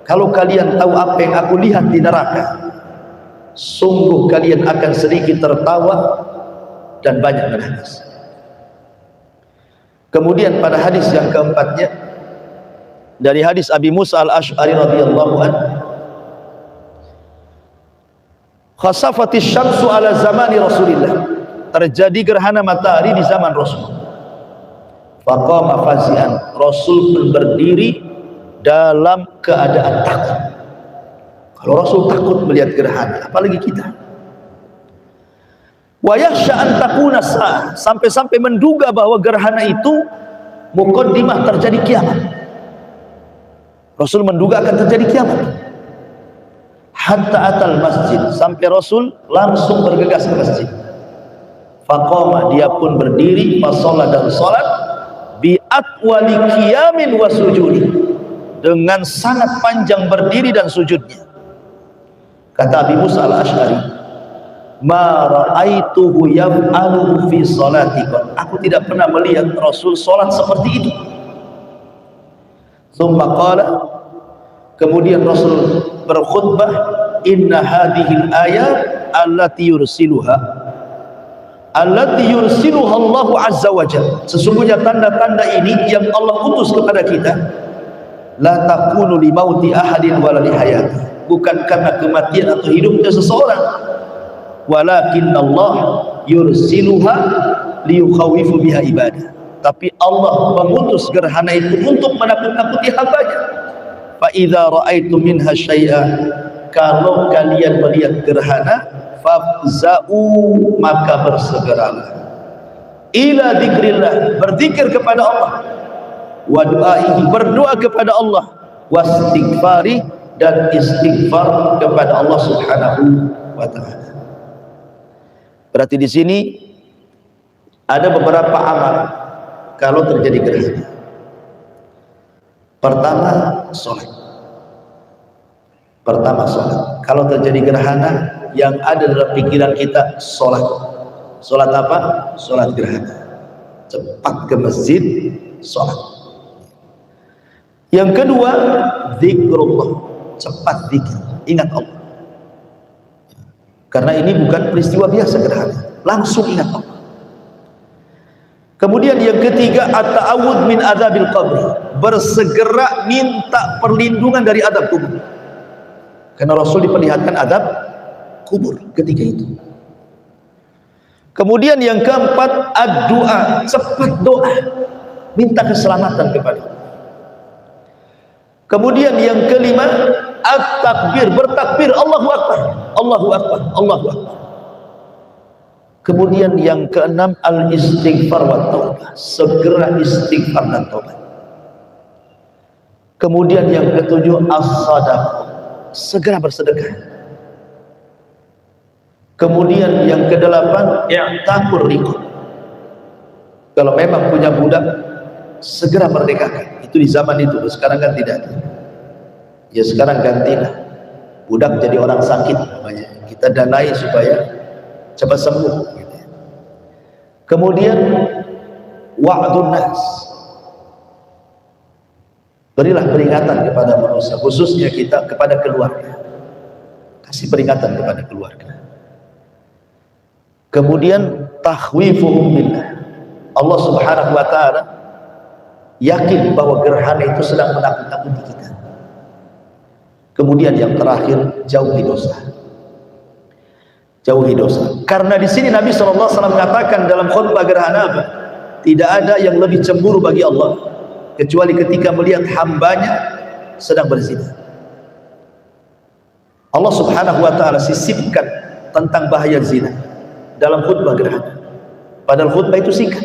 Kalau kalian tahu apa yang aku lihat di neraka, sungguh kalian akan sedikit tertawa dan banyak menangis. Kemudian pada hadis yang keempatnya, dari hadis Abi Musa al-Asy'ari radhiyallahu anhu, Khasafatis syamsu ala zamani Rasulillah, terjadi gerhana matahari di zaman Rasul. Faqama fazi'an, Rasul pun berdiri dalam keadaan takut. Kalau Rasul takut melihat gerhana, apalagi kita. Wa yakhsha an takuna sa'ah, sampai-sampai menduga bahwa gerhana itu muqaddimah terjadi kiamat. Rasul menduga akan terjadi kiamat. Hatta atal masjid, sampai Rasul langsung bergegas ke masjid. Faqama, dia pun berdiri, fasolat dan salat bi atwali qiyamin wa sujudi, dengan sangat panjang berdiri dan sujudnya. Kata Abi Musa al-Asy'ari, ma ra'aituhu yaf'alu fi salatikum, aku tidak pernah melihat Rasul salat seperti itu. Tsumma qala, kemudian Rasul berkhutbah, inna hadhil ayat allati yursiluha Allahu azza wa jalla, sesungguhnya tanda-tanda ini yang Allah utus kepada kita, la takunu li mauti ahadin wala li hayati, bukan karena kematian atau hidupnya seseorang, walakin Allah yursiluha liyukhawifu biha ibadah, tapi Allah mengutus gerhana itu untuk menakut-nakuti hambanya. Fa idza ra'aitum minha syai'an, kalau kalian melihat gerhana, fafza'u, maka bersegeralah, ila dzikrillah, berzikir kepada Allah, wa du'aihi, berdoa kepada Allah, wastighfari, dan istighfar kepada Allah Subhanahu wa ta'ala. Berarti di sini ada beberapa amal kalau terjadi gerhana. Pertama, sholat. Kalau terjadi gerhana, yang ada dalam pikiran kita sholat. Sholat apa? Sholat gerhana. Cepat ke masjid, sholat. Yang kedua, zikrullah, cepat zikir, ingat Allah. Karena ini bukan peristiwa biasa gerhana, langsung ingat Allah. Kemudian yang ketiga, at-ta'awudz min adzabil qabr, bersegera minta perlindungan dari adab kubur. Karena Rasul diperlihatkan adab kubur ketika itu. Kemudian yang keempat, ad-du'a, cepat doa, minta keselamatan kepada Allah. Kemudian yang kelima, at-takbir, bertakbir, Allahu Akbar, Allahu Akbar, Allahu Akbar. Kemudian yang keenam, al-istighfar wa taubah, segera istighfar dan taubat. Kemudian yang ketujuh, as-sadaqah, segera bersedekah. Kemudian yang kedelapan, i'taqur riqab, kalau memang punya budak, segera merdekakan. Itu di zaman itu, sekarang kan tidak ada. Ya sekarang gantilah, budak jadi orang sakit namanya, kita danai supaya cepat sembuh gitu. Kemudian wa'dun nas, berilah peringatan kepada manusia, khususnya kita kepada keluarga, kasih peringatan kepada keluarga. Kemudian takhwifuhum billah, Allah Subhanahu wa ta'ala yakin bahwa gerhana itu sedang menakut-nakuti kita. Kemudian yang terakhir, jauhi dosa. Jauhi dosa. Karena di sini Nabi SAW mengatakan dalam khutbah gerhana apa? Tidak ada yang lebih cemburu bagi Allah kecuali ketika melihat hambanya sedang berzina. Allah Subhanahu wa ta'ala sisipkan tentang bahaya zina dalam khutbah gerhana. Padahal khutbah itu singkat.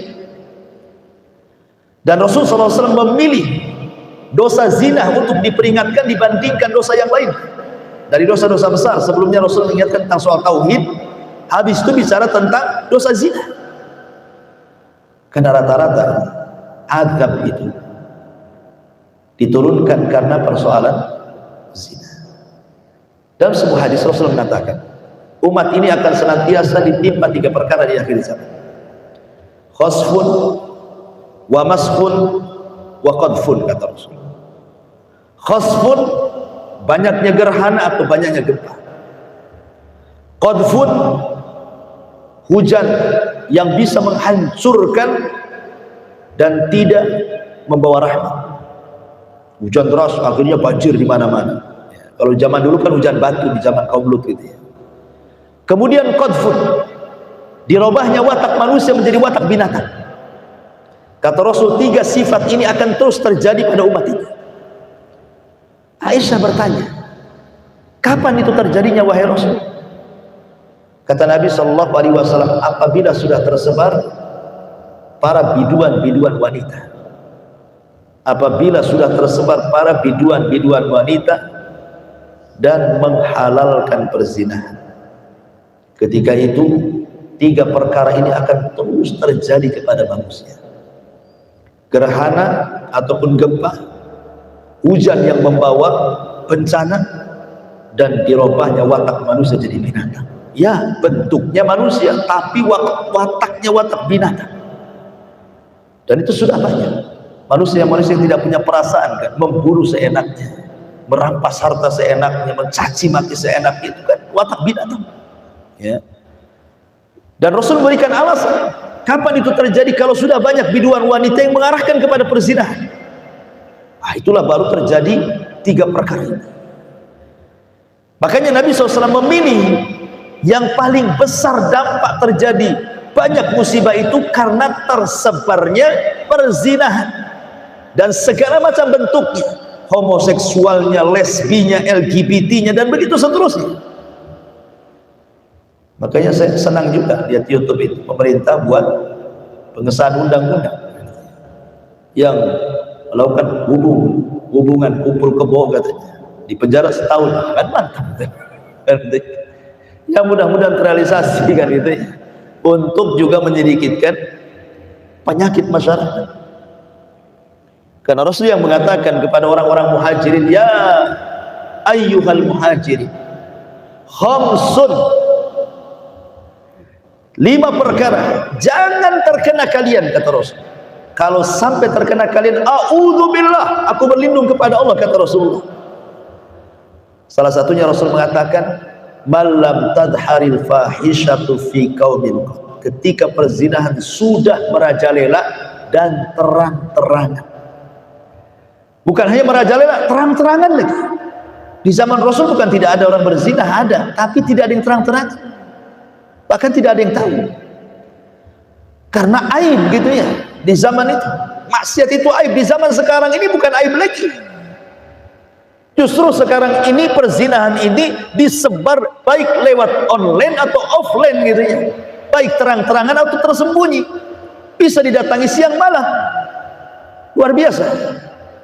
Dan Rasulullah SAW memilih dosa zina untuk diperingatkan dibandingkan dosa yang lain. Dari dosa-dosa besar, sebelumnya Rasul mengingatkan tentang soal tauhid, habis itu bicara tentang dosa zina. Karena rata-rata azab itu diturunkan karena persoalan zina. Dalam sebuah hadis Rasul mengatakan, umat ini akan senantiasa ditimpa 3 perkara di akhir zaman: khasfun, wa masfun, wa qadfun, kata Rasul. Khasfun, banyaknya gerhana atau banyaknya gempa. Qadfun, hujan yang bisa menghancurkan dan tidak membawa rahmat. Hujan deras akhirnya banjir di mana-mana. Kalau zaman dulu kan hujan batu di zaman kaum Lut gitu ya. Kemudian qadfun, dirubahnya watak manusia menjadi watak binatang. Kata Rasul, 3 sifat ini akan terus terjadi pada umat ini. Aisyah bertanya, kapan itu terjadinya wahai Rasul? Kata Nabi SAW, apabila sudah tersebar para biduan-biduan wanita. Apabila sudah tersebar para biduan-biduan wanita dan menghalalkan perzinahan. Ketika itu 3 perkara ini akan terus terjadi kepada manusia. Gerhana ataupun gempa, hujan yang membawa bencana, dan dirubahnya watak manusia jadi binatang. Ya, bentuknya manusia tapi wataknya watak binatang. Dan itu sudah banyak. Manusia yang tidak punya perasaan kan, memburu seenaknya, merampas harta seenaknya, mencaci maki seenaknya, itu kan watak binatang. Ya. Dan Rasul memberikan alasan kapan itu terjadi, kalau sudah banyak biduan wanita yang mengarahkan kepada perzinahan. Itulah baru terjadi 3 perkara ini. Makanya Nabi SAW memilih yang paling besar dampak terjadi banyak musibah itu karena tersebarnya perzinahan dan segala macam bentuknya, homoseksualnya, lesbinya, LGBT-nya, dan begitu seterusnya. Makanya saya senang juga lihat YouTube itu, pemerintah buat pengesahan undang-undang yang melakukan hubungan kumpul kebo katanya, di penjara setahun, kan mantap. Ya mudah-mudahan terrealisasi kan itu ya, untuk juga menyedikitkan penyakit masyarakat. Karena Rasul yang mengatakan kepada orang-orang muhajirin, ya ayyuhal muhajirin, khamsun, 5 perkara jangan terkena kalian, kata Rasul. Kalau sampai terkena kalian, a'udzubillah, aku berlindung kepada Allah, kata Rasulullah. Salah satunya Rasul mengatakan, malam tadharil fahishatu fi qaumin, ketika perzinahan sudah merajalela dan terang-terangan. Bukan hanya merajalela, terang-terangan lagi. Di zaman Rasul bukan tidak ada orang berzina, ada, tapi tidak ada yang terang-terangan. Bahkan tidak ada yang tahu. Karena aib gitu ya. Di zaman itu maksiat itu aib. Di zaman sekarang ini bukan aib lagi. Justru sekarang ini perzinahan ini disebar baik lewat online atau offline gitu ya, baik terang-terangan atau tersembunyi, bisa didatangi siang malam. Luar biasa.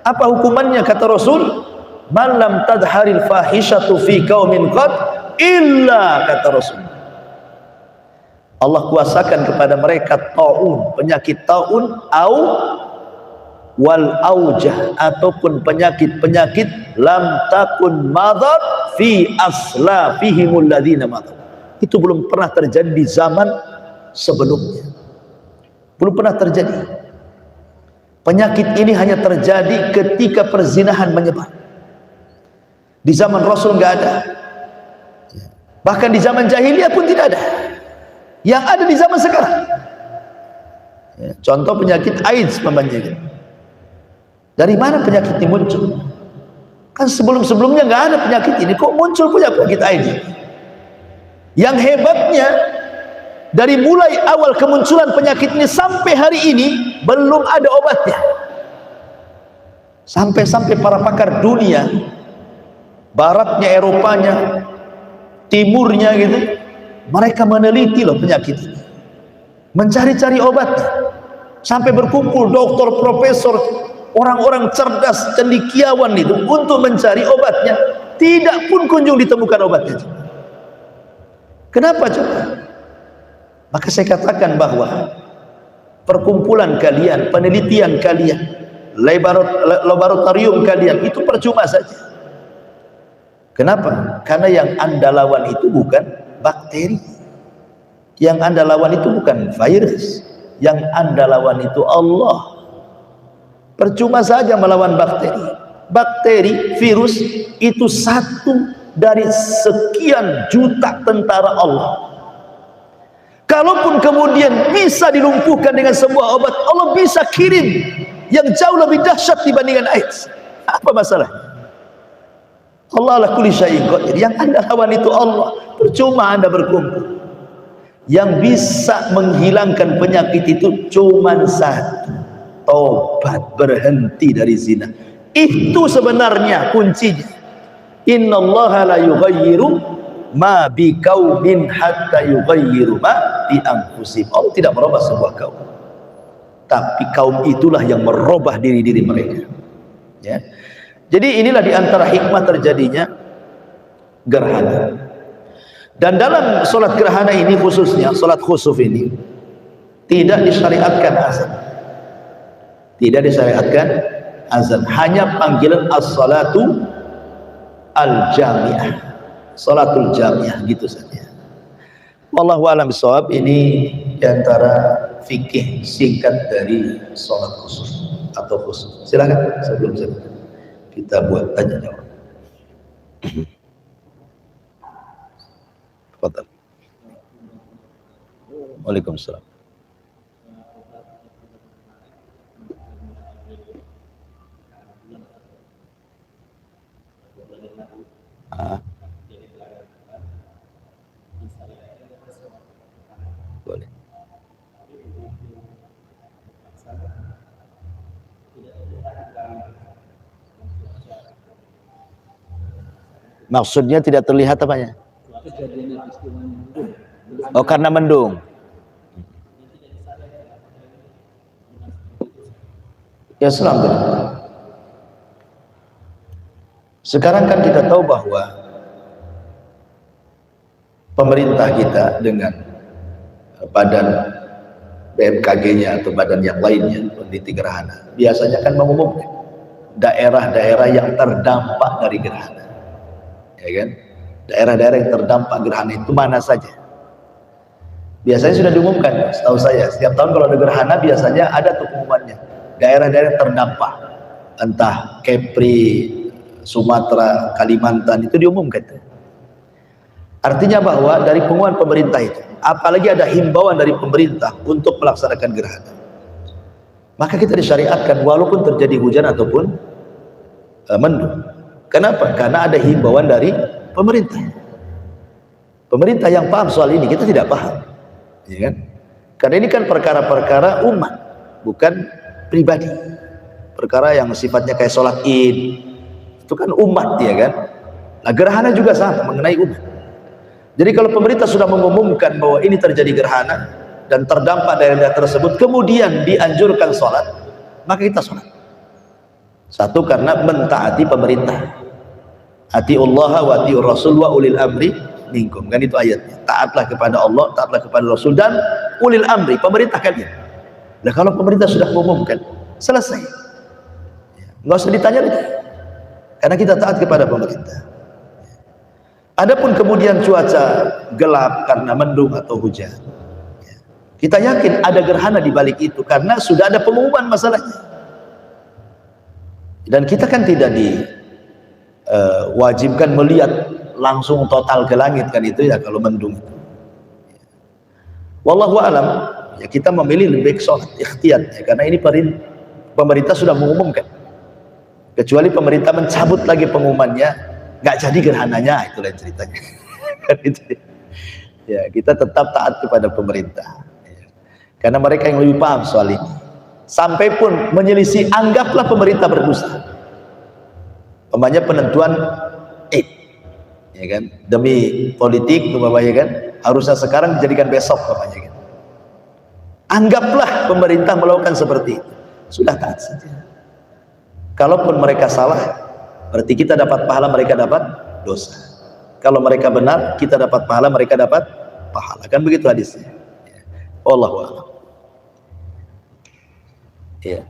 Apa hukumannya, kata Rasul? Malam tadharil fahishatu fi qaumin qad illa, kata Rasul, Allah kuasakan kepada mereka taun, penyakit taun, au wal aujah, ataupun penyakit-penyakit lam takun madar fi aslafihimul ladzina madar. Itu belum pernah terjadi di zaman sebelumnya. Belum pernah terjadi. Penyakit ini hanya terjadi ketika perzinahan menyebar. Di zaman Rasul enggak ada. Bahkan di zaman jahiliyah pun tidak ada. Yang ada di zaman sekarang. Contoh penyakit AIDS membanjiri. Dari mana penyakit ini muncul? Kan sebelum-sebelumnya nggak ada penyakit ini, kok muncul punya penyakit AIDS? Yang hebatnya, dari mulai awal kemunculan penyakit ini sampai hari ini belum ada obatnya. Sampai-sampai para pakar dunia, baratnya, Eropanya, timurnya gitu, mereka meneliti loh penyakit ini, mencari-cari obatnya, sampai berkumpul dokter, profesor, orang-orang cerdas, cendekiawan itu untuk mencari obatnya. Tidak pun kunjung ditemukan obatnya. Kenapa coba? Maka saya katakan bahwa perkumpulan kalian, penelitian kalian, laboratorium kalian itu percuma saja. Kenapa? Karena yang Anda lawan itu bukan bakteri, yang Anda lawan itu bukan virus, yang Anda lawan itu Allah. Percuma saja melawan bakteri. Bakteri, virus itu satu dari sekian juta tentara Allah. Kalaupun kemudian bisa dilumpuhkan dengan sebuah obat, Allah bisa kirim yang jauh lebih dahsyat dibandingkan AIDS. Apa masalah? Allah ala kulli syai'in qadir. Yang Anda lawan itu Allah. Percuma Anda berkumpul. Yang bisa menghilangkan penyakit itu cuman satu, tobat, berhenti dari zina. Itu sebenarnya kuncinya. Innallaha la yughayyiru ma biqaumin hatta yughayyiru ma bi anfusihim. Allah tidak merubah sebuah kaum, tapi kaum itulah yang merubah diri-diri mereka. Ya. Jadi inilah diantara hikmah terjadinya gerhana. Dan dalam sholat gerhana ini khususnya, sholat khusuf ini tidak disyariatkan azan. Tidak disyariatkan azan, hanya panggilan as-salatu al-jami'ah, salatul jami'ah, gitu saja. Wallahu a'lam bishawab. Ini diantara fikih singkat dari sholat khusuf atau khusuf. Silakan sebelum kita buat tanya jawab. Fadal. Waalaikumsalam. Boleh. Maksudnya tidak terlihat apanya? Oh, karena mendung. Ya, alhamdulillah. Sekarang kan kita tahu bahwa pemerintah kita dengan badan BMKG-nya atau badan yang lainnya, peneliti gerhana, biasanya kan mengumumkan daerah-daerah yang terdampak dari gerhana, ya kan? Daerah-daerah yang terdampak gerhana itu mana saja? Biasanya sudah diumumkan, setahu saya. Setiap tahun kalau ada gerhana biasanya ada tuh pengumumannya. Daerah-daerah terdampak, entah Kepri, Sumatera, Kalimantan, itu diumumkan. Artinya bahwa dari pengumuman pemerintah itu, apalagi ada himbauan dari pemerintah untuk melaksanakan gerhana, maka kita disyariatkan walaupun terjadi hujan ataupun mendung. Kenapa? Karena ada himbauan dari pemerintah. Pemerintah yang paham soal ini, kita tidak paham, ya kan? Karena ini kan perkara-perkara umat, bukan pribadi. Perkara yang sifatnya kayak sholat id, itu kan umat, ya kan? Nah, gerhana juga sama, mengenai umat. Jadi kalau pemerintah sudah mengumumkan bahwa ini terjadi gerhana dan terdampak daerah tersebut, kemudian dianjurkan sholat, maka kita sholat. Satu, karena mentaati pemerintah. Atiullaha wa atiur rasul wa ulil amri minkum, kan itu ayatnya. Taatlah kepada Allah, taatlah kepada Rasul dan ulil amri, pemerintah kalian. Nah, kalau pemerintah sudah mengumumkan, selesai, nggak usah ditanya lagi, karena kita taat kepada pemerintah. Adapun kemudian cuaca gelap karena mendung atau hujan, kita yakin ada gerhana di balik itu karena sudah ada pengumuman masalahnya. Dan kita kan tidak diwajibkan melihat langsung total ke langit, kan itu ya kalau mendung itu. Wallahu alam, ya kita memilih lebih baik sholat ikhtiyat, ya, karena ini pemerintah sudah mengumumkan. Kecuali pemerintah mencabut lagi pengumumannya, nggak jadi gerhananya, itu lain ceritanya. Kan itu. Ya, kita tetap taat kepada pemerintah, ya, karena mereka yang lebih paham soal ini. Sampai pun menyelisih, anggaplah pemerintah berdusta. Umpamanya penentuan ya kan, demi politik umpamanya kan, harusnya sekarang dijadikan besok umpamanya kan. Anggaplah pemerintah melakukan seperti itu, sudah taat saja. Kalaupun mereka salah, berarti kita dapat pahala, mereka dapat dosa. Kalau mereka benar, kita dapat pahala, mereka dapat pahala, kan begitu hadisnya. Wallahu a'lam. Ya.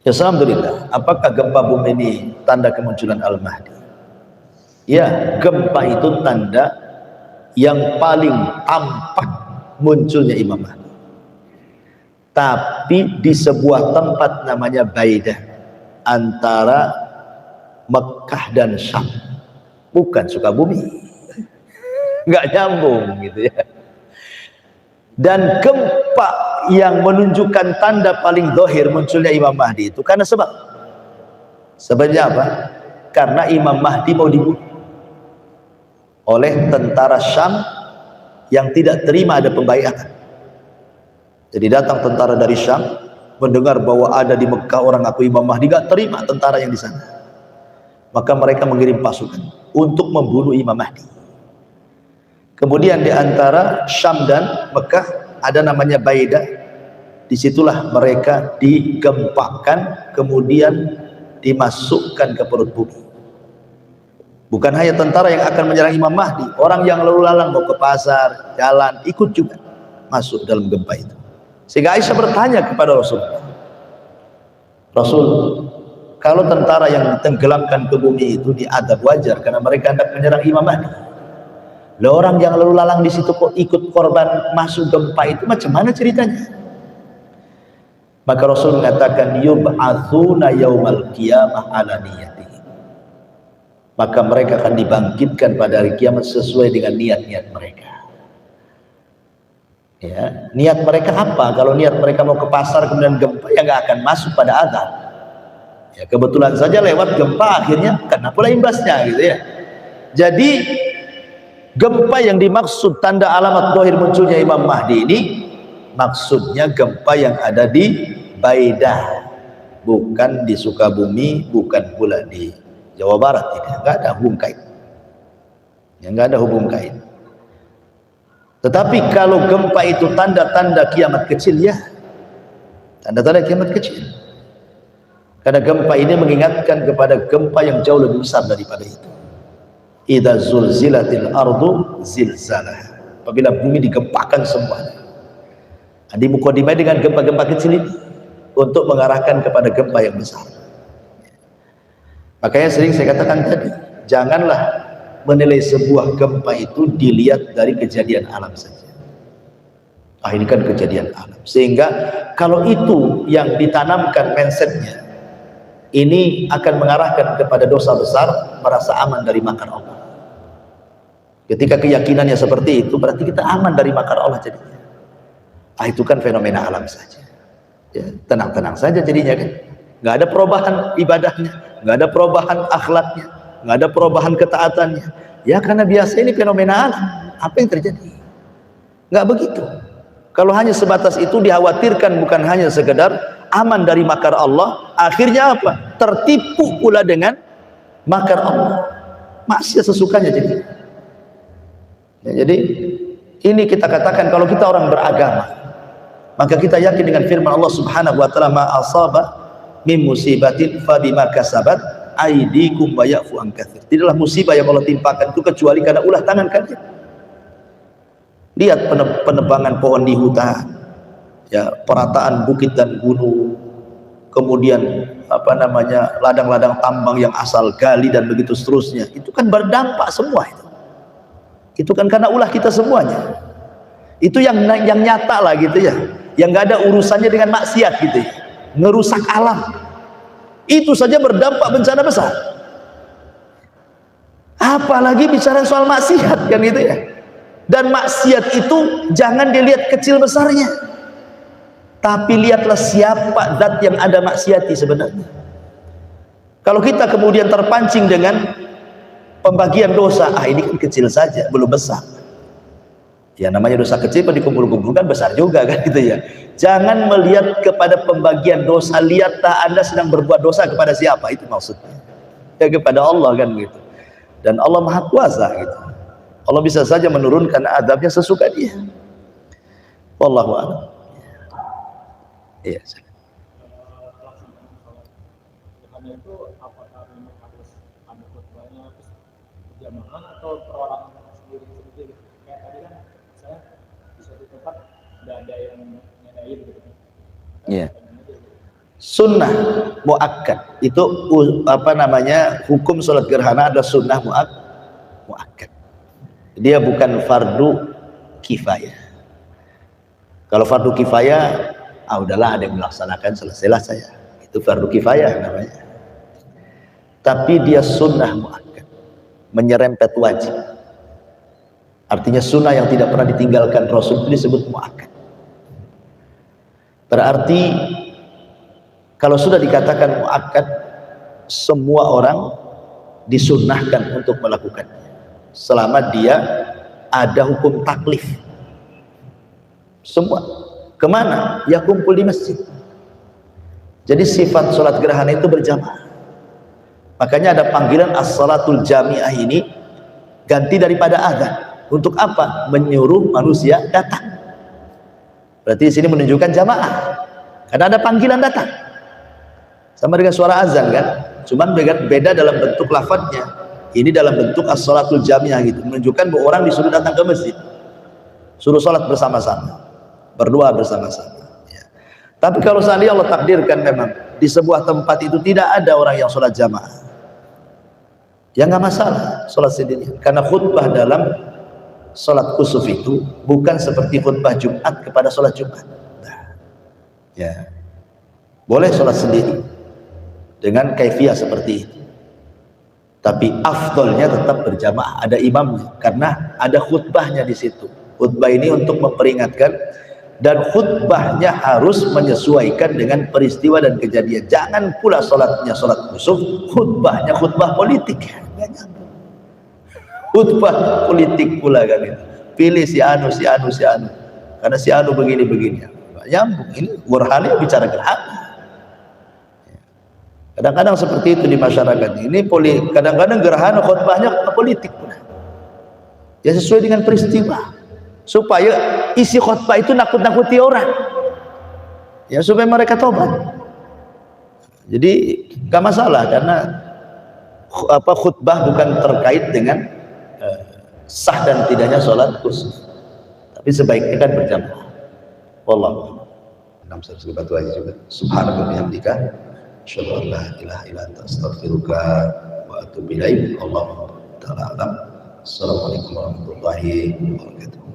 Ya, alhamdulillah. Apakah gempa bumi ini tanda kemunculan Al-Mahdi? Ya, gempa itu tanda yang paling tampak munculnya Imam Mahdi. Tapi di sebuah tempat namanya Baidah, antara Mekah dan Syam, bukan Sukabumi. nggak nyambung gitu ya. Dan gempa yang menunjukkan tanda paling zahir munculnya Imam Mahdi itu karena sebabnya apa? Karena Imam Mahdi mau dibunuh oleh tentara Syam yang tidak terima ada pembaiatan. Jadi datang tentara dari Syam mendengar bahwa ada di Mekah orang ngaku Imam Mahdi, gak terima tentara yang di sana. Maka mereka mengirim pasukan untuk membunuh Imam Mahdi. Kemudian di antara Syam dan Mekah ada namanya Baidah. Disitulah mereka digempakan, kemudian dimasukkan ke perut bumi. Bukan hanya tentara yang akan menyerang Imam Mahdi, orang yang lalu lalang mau ke pasar, jalan, ikut juga masuk dalam gempa itu. Sehingga Aisyah bertanya kepada Rasul, kalau tentara yang ditenggelamkan ke bumi itu diadab wajar karena mereka hendak menyerang Imam Mahdi. Lah orang yang lalu lalang di situ kok ikut korban masuk gempa itu, macam mana ceritanya? Maka Rasul mengatakan yub'atsuna yaumal qiyamah ala niyatihi. Maka mereka akan dibangkitkan pada hari kiamat sesuai dengan niat-niat mereka. Ya, niat mereka apa? Kalau niat mereka mau ke pasar kemudian gempa, ya nggak akan masuk pada azab. Ya kebetulan saja lewat gempa akhirnya kena pula imbasnya gitu ya. Jadi gempa yang dimaksud tanda alamat zahir munculnya Imam Mahdi ini maksudnya gempa yang ada di Baidah, bukan di Sukabumi, bukan pula di Jawa Barat. Nggak ada hubung kait. Ya, nggak ada hubung kait. Tetapi kalau gempa itu tanda-tanda kiamat kecil, ya tanda-tanda kiamat kecil. Karena gempa ini mengingatkan kepada gempa yang jauh lebih besar daripada itu. Idza zulzilatil ardu zilzalah. Apabila bumi digempakan semuanya. Di mukadimah dengan gempa-gempa kecil ini untuk mengarahkan kepada gempa yang besar. Makanya sering saya katakan tadi, janganlah menilai sebuah gempa itu dilihat dari kejadian alam saja. Ini kan kejadian alam. Sehingga kalau itu yang ditanamkan mindsetnya, ini akan mengarahkan kepada dosa besar, merasa aman dari makar Allah. Ketika keyakinannya seperti itu, berarti kita aman dari makar Allah jadinya. Itu kan fenomena alam saja. Ya, tenang-tenang saja jadinya kan. Nggak ada perubahan ibadahnya, nggak ada perubahan akhlaknya, nggak ada perubahan ketaatannya. Ya karena biasa ini fenomena alam. Apa yang terjadi? Nggak begitu. Kalau hanya sebatas itu dikhawatirkan bukan hanya sekedar aman dari makar Allah, akhirnya apa? Tertipu pula dengan makar Allah. Maksiat sesukanya jadi. Ya, jadi ini kita katakan kalau kita orang beragama, maka kita yakin dengan firman Allah Subhanahu wa taala, ma asaba min musibatin fa bima kasabat aydikum wa ya'fu an katsir. Tidaklah musibah yang Allah timpakan itu kecuali karena ulah tangan kalian. Lihat penebangan pohon di hutan, ya, perataan bukit dan gunung, kemudian ladang-ladang tambang yang asal gali dan begitu seterusnya. Itu kan berdampak semua itu. Itu kan karena ulah kita semuanya. Itu yang nyata lah gitu ya, yang nggak ada urusannya dengan maksiat gitu ya, ngerusak alam. Itu saja berdampak bencana besar. Apalagi bicara soal maksiat kan gitu ya. Dan maksiat itu jangan dilihat kecil besarnya, tapi lihatlah siapa zat yang ada maksiati sebenarnya. Kalau kita kemudian terpancing dengan pembagian dosa, ini kan kecil saja, belum besar. Ya namanya dosa kecil kalau dikumpul-kumpulkan besar juga kan gitu ya. Jangan melihat kepada pembagian dosa, lihatlah Anda sedang berbuat dosa kepada siapa, itu maksudnya. Ya kepada Allah kan gitu. Dan Allah Maha Kuasa gitu. Allah bisa saja menurunkan adabnya sesuka Dia. Wallahu a'lam. Iya. Itu apakah memang harus ada khutbahnya berjamaah atau perorangan sendiri seperti itu? Kayak tadi kan saya di suatu tempat tidak ada yang nyadain gitu. Iya. Sunnah muakkad itu hukum sholat gerhana ada sunnah muakkad. Dia bukan fardu kifayah. Kalau fardu kifayah, udahlah ada yang melaksanakan, selesailah saya. Itu fardu kifayah namanya. Tapi dia sunnah muakkad, menyerempet wajib. Artinya sunnah yang tidak pernah ditinggalkan Rasul itu disebut muakkad. Berarti kalau sudah dikatakan muakkad, semua orang disunnahkan untuk melakukannya selama dia ada hukum taklif. Semua kemana? Ya kumpul di masjid. Jadi sifat sholat gerhana itu berjamaah. Makanya ada panggilan as-salatul jami'ah ini ganti daripada azan. Untuk apa? Menyuruh manusia datang. Berarti di sini menunjukkan jamaah. Karena ada panggilan datang. Sama dengan suara azan kan? Cuman beda dalam bentuk lafadznya. Ini dalam bentuk as-salatul jami'ah gitu. Menunjukkan bahwa orang disuruh datang ke masjid. Suruh sholat bersama-sama. Berdoa bersama-sama. Ya. Tapi kalau seandainya Allah takdirkan memang di sebuah tempat itu tidak ada orang yang sholat jamaah, ya nggak masalah sholat sendiri. Karena khutbah dalam sholat kusuf itu bukan seperti khutbah Jumat kepada sholat Jumat. Nah, ya boleh sholat sendiri dengan kaifiyah seperti itu. Tapi afdolnya tetap berjamaah, ada imamnya, karena ada khutbahnya di situ. Khutbah ini untuk memperingatkan, dan khutbahnya harus menyesuaikan dengan peristiwa dan kejadian. Jangan pula sholatnya sholat kusuf, khutbahnya khutbah politik. Nggak nyambung. Khutbah politik pula kan itu. Pilih si anu, si anu, si anu. Karena si anu begini-begini. Nyambung. Ini gerhana bicara gerhana. Kadang-kadang seperti itu di masyarakat. Ini kadang-kadang gerhana khutbahnya politik pula. Ya sesuai dengan peristiwa. Supaya isi khutbah itu nakut-nakuti orang. Ya supaya mereka tobat. Jadi gak masalah karena khutbah bukan terkait dengan sah dan tidaknya sholat kusuf, tapi sebaiknya kan berjamaah. Wallahu a'lam. Batu aja juga. Subhanallah bihamdika, asyhadu an la ilaha illa anta, astaghfiruka wa atubu ilaik. Allahu ta'ala alam. Assalamualaikum warahmatullahi wabarakatuh.